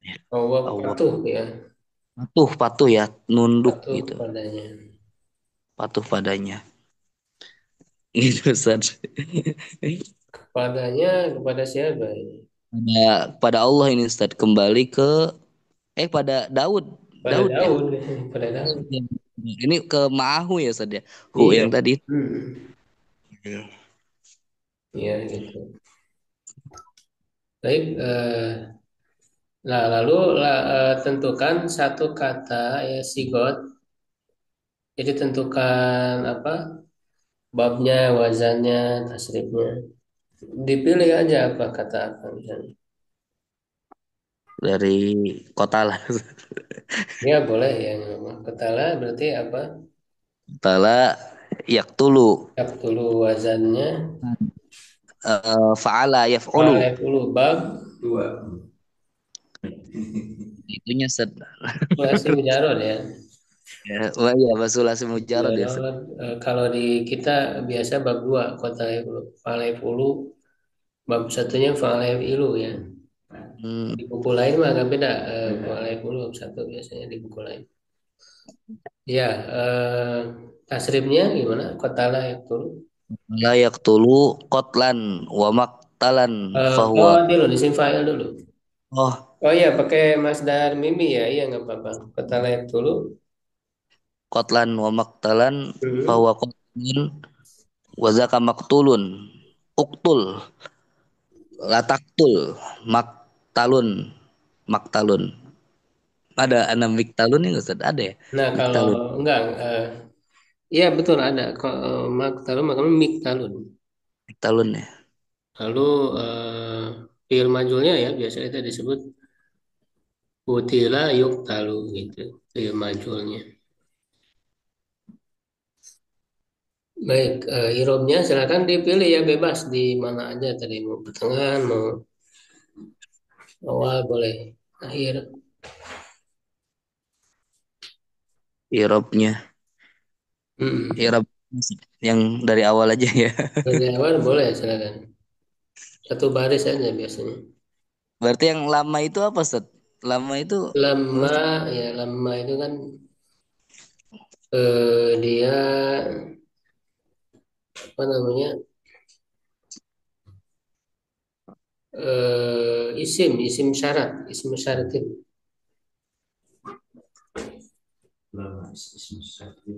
ya, bahwa awab patuh ya, patuh patuh ya nunduk patuh gitu kepadanya. patuh padanya gitu Ustaz. Kepadanya kepada siapa ini? Pada Allah ini Ustaz kembali ke pada Daud Pada Daud ya Daud, pada Daud. ini ke Ma'ahu ya Ustaz ya Iya. yang tadi Hmm. Iya gitu. Baik, nah lalu tentukan satu kata ya sigot. Jadi tentukan apa? babnya, wazannya, tasrifnya. Dipilih aja apa kata apa misalnya. Dari kota lah. Ya boleh ya. Ketala berarti apa? Tala yaktulu. Yap dulu wazannya. Fa'ala yaf'ulu. Balik dulu bab. Dua. Itunya set. Sulasi mujarod ya. Ya, wah iya basulasi mujarad ya set. Mujarod, kalau di kita biasa bab dua kota dulu. Falai ulu. Bab satunya falai ilu ya. Hmm, Di buku lain mah agak beda. Falai ulu bab satu biasanya di buku lain. Ya, tasrifnya gimana? Kota lah itu. la yaktulu qatlan wa maktalan fahuwa. Oh, dulu disim file dulu. Oh, Oh iya, pakai masdar mimi ya. Iya nggak apa-apa. Kota layak dulu. qatlan wa maktalan Hmm. fahuwa qatlun wa zaka maktulun. Uktul, lataktul, maktalun, maktalun. Ada enam miktalun ini Ustaz? Ada ya? Nah kalau Miktalun, enggak, iya betul ada. Maktalun, maka mik talun. miktalun ya. Lalu fiil majulnya ya biasa itu disebut utila yuk talu gitu. Fiil majulnya. Baik, irobnya silakan dipilih ya bebas di mana aja tadi mau pertengahan mau awal boleh akhir. Irobnya, Hmm. irob yang dari awal aja ya. Dari awal boleh silakan. Satu baris saja biasanya. Berarti yang lama itu apa Ustaz? Lama itu Lama ya lama itu kan dia apa namanya isim syarat isim syarat itu Lama isim satu.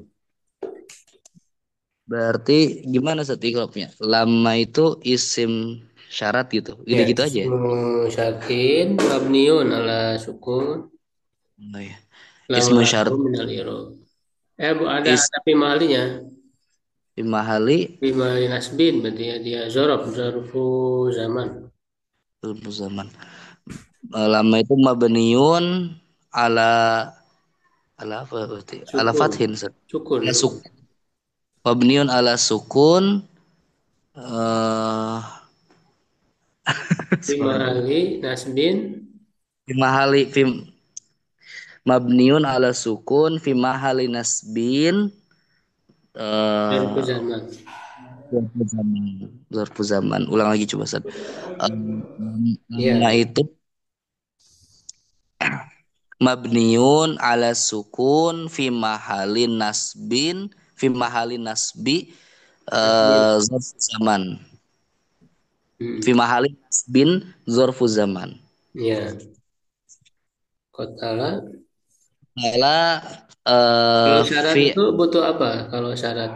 berarti gimana Ustaz ikrobnya? Lama itu isim syarat gitu. ya Gitu-gitu aja ya. ismu syakin mabniun ala sukun Oh, ya. lang Ismu lahu syarat minal irob bu is ada pimalinya imahali pimali nasbin berarti ya dia zorof zorofu zaman zaman. Lama itu mabniun ala ala apa berarti? Ala sukun fathin Ustaz. sukun Ala suk mabniun ala sukun eh subhanallah. pimali nasbin Fi mahali fi mabniun ala sukun fi mahali nasbin zorofu eh zaman zarfu zaman. Zarfu zaman. Ulang lagi coba Ustaz. Eh, lama ya itu mabniun ala sukun fi mahalin nasbi nasbin zarfu zaman fi hmm. mahalin nasbin zarfu zaman Ya kotala ala kalau syarat fi itu butuh apa kalau syarat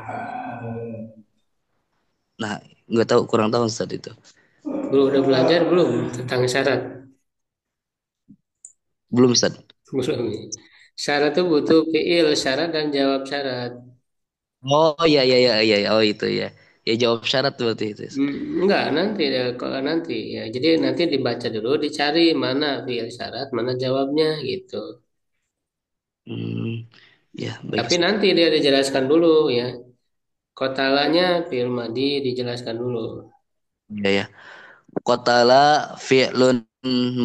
nah nggak tahu kurang tahu Ustaz itu belum udah belajar belum tentang syarat belum Ustaz. belum syarat itu butuh fiil syarat dan jawab syarat. Oh iya iya iya iya iya. Oh itu ya ya jawab syarat berarti itu Ustaz. Enggak nanti ya kalau nanti ya jadi nanti dibaca dulu dicari mana fiil syarat mana jawabnya gitu Hmm, ya baik tapi Ustaz. nanti dia dijelaskan dulu ya kotalanya fiil madi dijelaskan dulu. Ya ya qatala fi'lun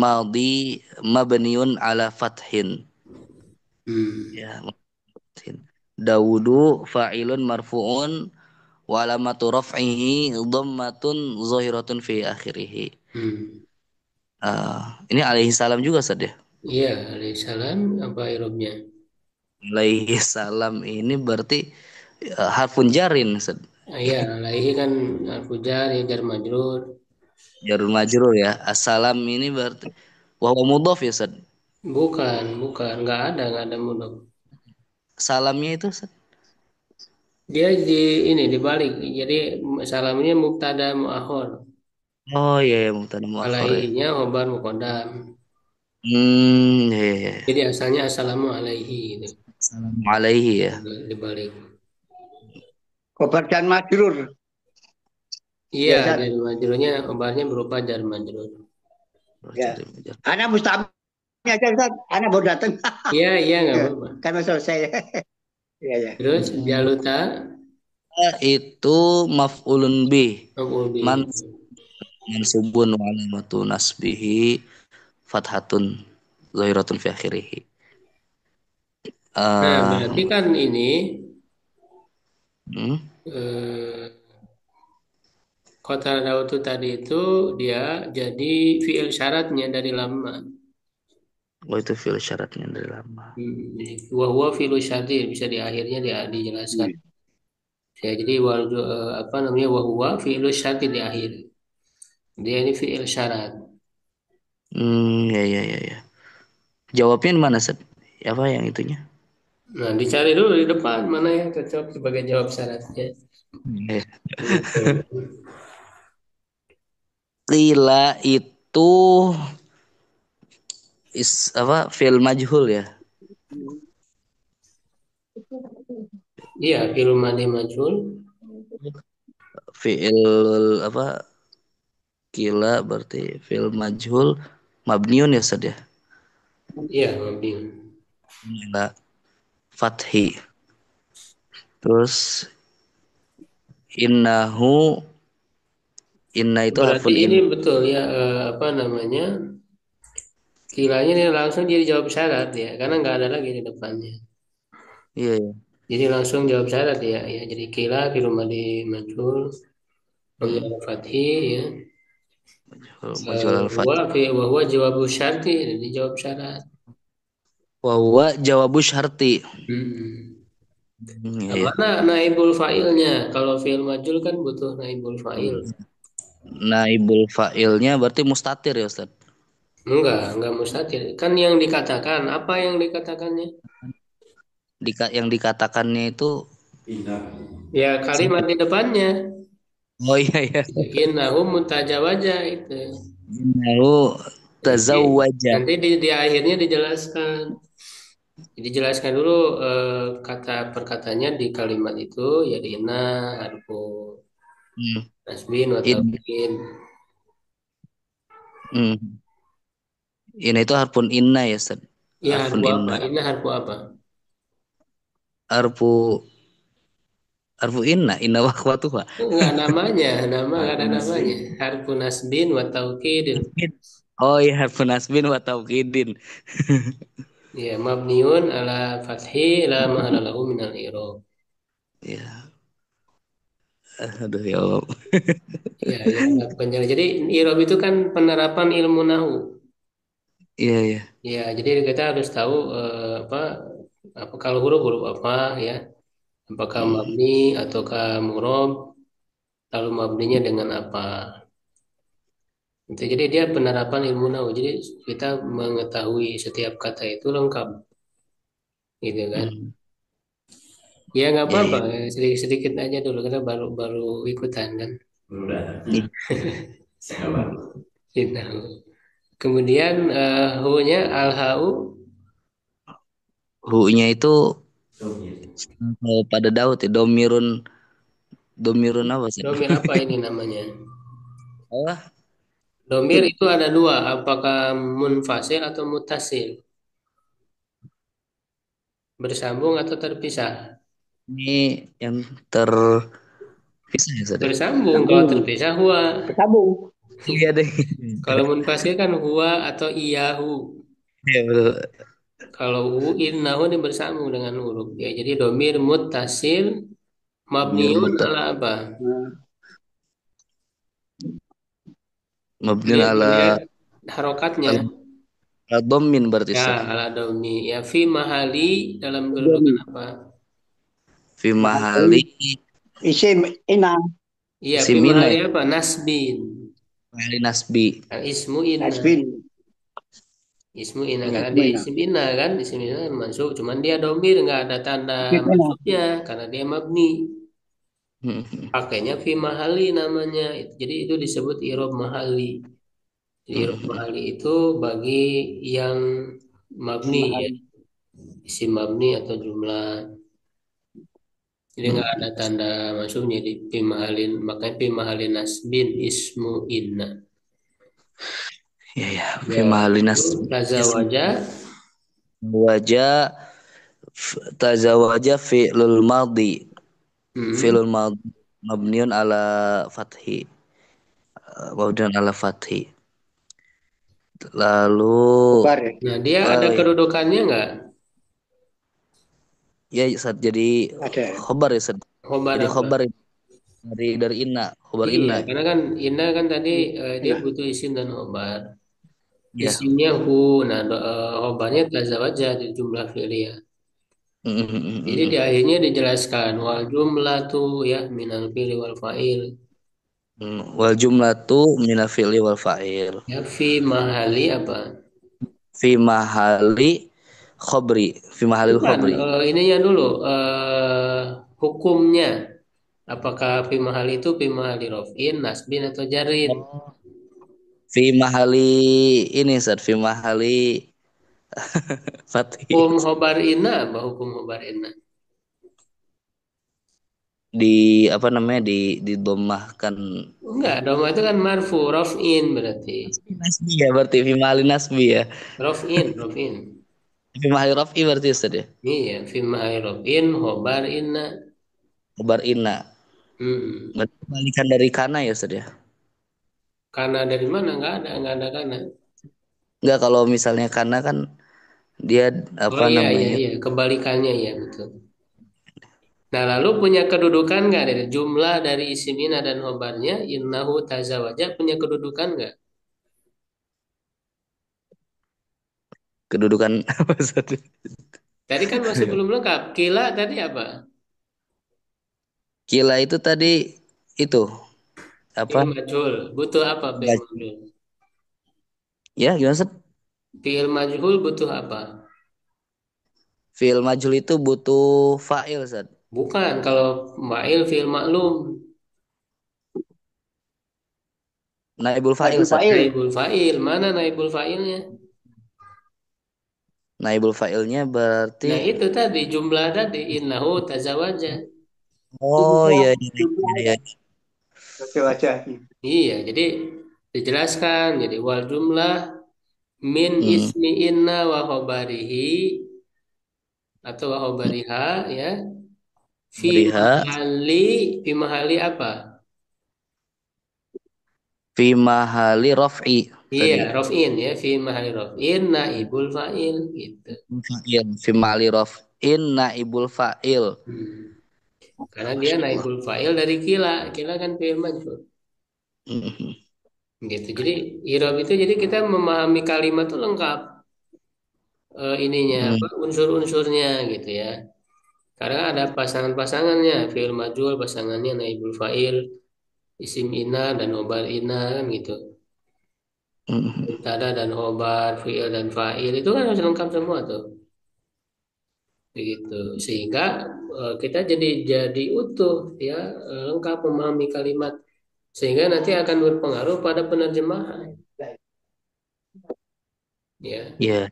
madhi mabniun ala fathin Hmm. ya maf'ulun. Daudu fa'ilun marfu'un wa alamatu raf'ihi dhammatun zahiratun fi akhirih. Hmm. Ini alaihi salam juga Ustaz ya. Iya alaihissalam apa irobnya. Alaihi salam ini berarti harfun jarin Ustaz. Iya alaihi kan alfujar ya jar majrur. Jarun majrur ya. Assalam ini berarti wa huwa mudhaf ya Ustaz. Bukan nggak ada mudhof. Salamnya itu Ustaz. Dia ini dibalik. Jadi salamnya mubtada muakhir. Oh iya ya mubtada muakhar ya. Alaihinya khobar muqaddam. Iya, iya, iya. Jadi asalnya assalamu alaihi gitu. Assalamu alaihi ya. Dibalik. Khobar dan majrur Iya, ya Ustaz. jar majrurnya obarnya berupa jar majrur. Ya. Anak mustahil aja Ustaz. Anak baru datang. Iya, iya nggak Ya, apa-apa. kan selesai. Ya, ya. Terus jaluta Itu maf'ulun bih. maf'ul Man bihi. mansubun wa alamatu nasbihi fathatun zahiratun fi akhirih. Nah, berarti Eh, kan ini hmm? eh, kota dautu tadi itu dia jadi fiil syaratnya dari lama. Oh itu fi'il syaratnya dari lama. Wahwa fiil syarti bisa di akhirnya dia dijelaskan. Ya, jadi apa namanya wahwa fiil syarti di akhir. Dia ini fiil syarat. Ya ya ya ya. Jawabnya di mana, Set? Apa yang itunya? Nah, dicari dulu di depan mana yang cocok sebagai jawab syaratnya. Ya. Gitu. Qila itu apa? Fi'il majhul ya. Iya, fiil madi majhul. Fi'il apa? Qila berarti fi'il majhul mabniun ya, Set ya. Iya, mabni. Qila fathi. Terus innahu inna itu Berarti harfun in. ini betul ya apa namanya? Kilanya ini langsung jadi jawab syarat ya, karena nggak ada lagi di depannya. Iya ya. Jadi langsung jawab syarat ya, ya. Jadi kila di rumah di majhul, bagi Hmm. fathi ya. Majhul al Wa fath. fi wa huwa jawabu syarti, jadi jawab syarat. Wa huwa jawabu syarti. Hmm. Iya Nah, ya. mana naibul fa'ilnya? Kalau fi'il majhul kan butuh naibul fa'il. Naibul fa'ilnya berarti mustatir ya, Ustaz. Enggak mustatir. Kan yang dikatakan, apa yang dikatakannya? Yang dikatakannya itu Pindah. Ya kalimat di depannya. oh iya ya. Innahu mutajawaja itu. Innahu Nanti, tazawwaja. nanti di akhirnya dijelaskan. Dijelaskan dulu kata perkataannya di kalimat itu ya dina harfu Hmm. nasbin wa In, taukid. hmm. Ini itu harfun inna ya, Ustaz. Ya Harfun harfu apa? inna. Ini harfu apa? Harfu harfu inna wa akhwatuha. Enggak namanya, nama enggak Aku ada nasib. namanya. Harfu nasbin wa taukid. Nasbin. Oh iya harfun nasbin wa taukidin. Ya mabniun ala fathi la mahala lahu minal i'rab. Ya, aduh ya Allah. Ya, ya penjara. Jadi i'rab itu kan penerapan ilmu nahu. Iya iya. Ya, jadi kita harus tahu apa kalau huruf apa ya. Apakah Hmm. mabni ataukah murob, lalu mabninya dengan apa? Itu jadi dia penerapan ilmu nahu. Jadi kita mengetahui setiap kata itu lengkap, gitu kan? Hmm. Ya nggak Iya apa-apa, iya. sedikit-sedikit aja dulu karena baru baru ikutan kan. Udah. Ih, Saya baru. Gitu. Kemudian hu-nya al-hau, hu-nya itu Domir. pada Daud ya domirun apa sih? domir apa ini namanya? Allah Domir itu itu ada dua, apakah munfasil atau mutasil? Bersambung atau terpisah? ini yang terpisah ya, Ustaz ya? Bersambung, kalau Sambung. terpisah huwa. Sambung. Iya deh. Kalau munfasil kan huwa atau iyahu. Iya betul. Kalau hu innahu ini bersambung dengan huruf ya. Jadi domir muttasil Domir mabniun muta ala apa? mabniun Dilihat harokatnya. ala dhammin berarti Ya, Ustaz. ala domi. Ya, fi mahali dalam kedudukan apa? Fi mahali Isim ina. Iya, fi simina mahali ya. apa? Nasbin. Mahali nasbi. Al ismu inna. Nasbin. Ismu inna Hmm. karena Ismu dia ina. isim inna kan, isim inna kan masuk. Cuman dia domir nggak ada tanda Isim ina. masuknya karena dia mabni. Hmm. Pakainya fi mahali namanya. Jadi itu disebut irob mahali. Jadi irob Hmm. mahali itu bagi yang mabni ya. Mahal. Isim mabni atau jumlah. Jadi nggak ada tanda masuknya di pimahalin, makanya pimahalin nasbin ismu inna. Ya ya, fi Ya, mahalinas itu tazawaja. wajah tazawaja fi'lul madhi. Hmm. Fi'lul madhi mabniun ala fathi. Mabniun ala fathi. Lalu Bubar ya. Nah, dia ada eh, kedudukannya nggak? ya saat jadi Ada. khobar ya Ustaz. Khobar Jadi apa? khobar ya, dari inna, khobar Iya, inna. karena kan inna kan tadi dia Nah, butuh isim dan khobar. Ya. Isimnya hu, nah khobarnya tazawaja di jumlah fi'liyah. Jadi di akhirnya dijelaskan wal jumlatu ya minal fi'li wal fa'il. Wal jumlatu minal fi'li wal fa'il. Ya fi mahali apa? Fi mahali khobri. Fi mahalil Bukan, khobri. ininya dulu hukumnya. Apakah fi mahali itu fi mahali rofin, nasbin atau jarin? Oh. Fi mahali ini Ustaz. Fi mahali fathi. Hukum khobar inna apa hukum khobar inna? Di apa namanya, didomahkan. Enggak, doma itu kan marfu, rofin berarti. Nasbi ya berarti fi mahali nasbi ya. Rofin, rofin. Fi mahali rafi berarti Ustaz ya. Iya, fi mahali rofin, khobar inna. Khobar inna. Hmm. Berarti kebalikan dari kana ya Ustaz ya. Karena dari mana? Enggak ada karena. Enggak, kalau misalnya kana kan dia Oh apa iya, iya, namanya? iya, kebalikannya ya betul. Nah, lalu punya kedudukan nggak dari jumlah dari isim inna dan khobarnya? Innahu tazawaja punya kedudukan nggak? Kedudukan apa Ustaz? Tadi kan masih belum lengkap. Kila tadi apa? Kila itu tadi itu apa? Fi'il majhul. Butuh apa fi'il majhul? Ya, gimana Ustaz? Fi'il majhul butuh apa? Fi'il majhul itu butuh fa'il, Ustaz. Bukan, kalau ma'il fi'il maklum. Naibul fa'il, Naibul Ustaz. Fa'il. Naibul fa'il. Mana naibul fa'ilnya? Naibul fa'ilnya berarti Nah, itu tadi jumlah tadi. Innahu tazawaja. oh iya iya iya iya. Oke, wajah. Iya, jadi dijelaskan. Jadi wal jumlah min Hmm. ismi inna wa khobarihi atau wa khobariha ya. Beriha Fi mahali apa? fi mahali raf'i Iya, tadi. rofin ya, fi mahali rofin, naibul fa'il gitu. Fa'il fi mahali raf'in naibul fa'il. Hmm. Karena dia Masya Allah. naibul fa'il dari kila, kila kan fi'il majhul. Mhm. Gitu. Jadi irob itu jadi kita memahami kalimat itu lengkap ininya Hmm. apa unsur-unsurnya gitu ya. Karena ada pasangan-pasangannya, fi'il majhul pasangannya naibul fa'il, isim ina dan khobar ina kan gitu. Mhm. Mubtada dan khobar, fi'il dan fa'il itu kan harus lengkap semua tuh. Begitu sehingga kita jadi utuh ya lengkap memahami kalimat sehingga nanti akan berpengaruh pada penerjemahan ya Ya,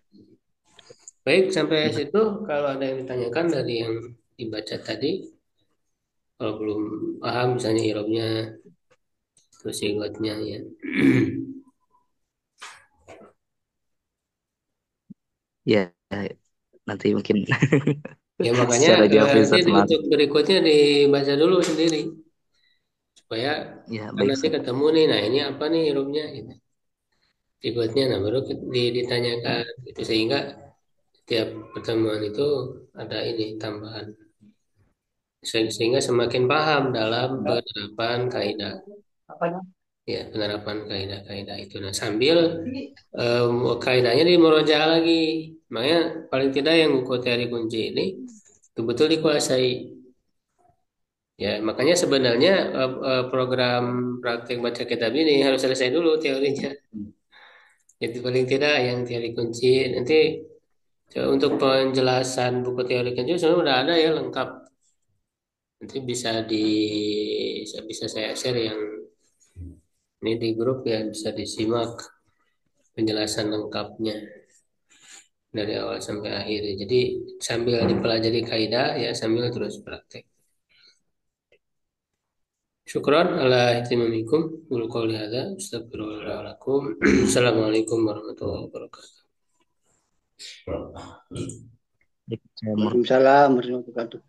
baik sampai ya, situ kalau ada yang ditanyakan dari yang dibaca tadi kalau belum paham misalnya irobnya terus sigotnya ya ya. Nanti mungkin ya makanya secara jawab nanti Ustaz, maaf. untuk berikutnya dibaca dulu sendiri supaya Ya, kan baik nanti Ustaz. ketemu nih nah ini apa nih irobnya gitu. Sigotnya nah baru ditanyakan gitu sehingga tiap pertemuan itu ada ini tambahan sehingga semakin paham dalam penerapan kaidah Apanya? ya penerapan kaidah-kaidah itu nah sambil kaidahnya dimurojaah lagi makanya paling tidak yang buku teori kunci ini betul-betul dikuasai ya makanya sebenarnya program praktek baca kitab ini harus selesai dulu teorinya jadi paling tidak yang teori kunci nanti untuk penjelasan buku teori kunci sebenarnya udah ada ya lengkap nanti bisa saya share yang ini di grup ya bisa disimak penjelasan lengkapnya dari awal sampai akhir. Jadi sambil dipelajari kaidah ya sambil terus praktek. Syukran ala ihtimamikum. Qul qouli hadza astaghfirullah lakum. Assalamualaikum warahmatullahi wabarakatuh. Saya Waalaikumsalam warahmatullahi wabarakatuh.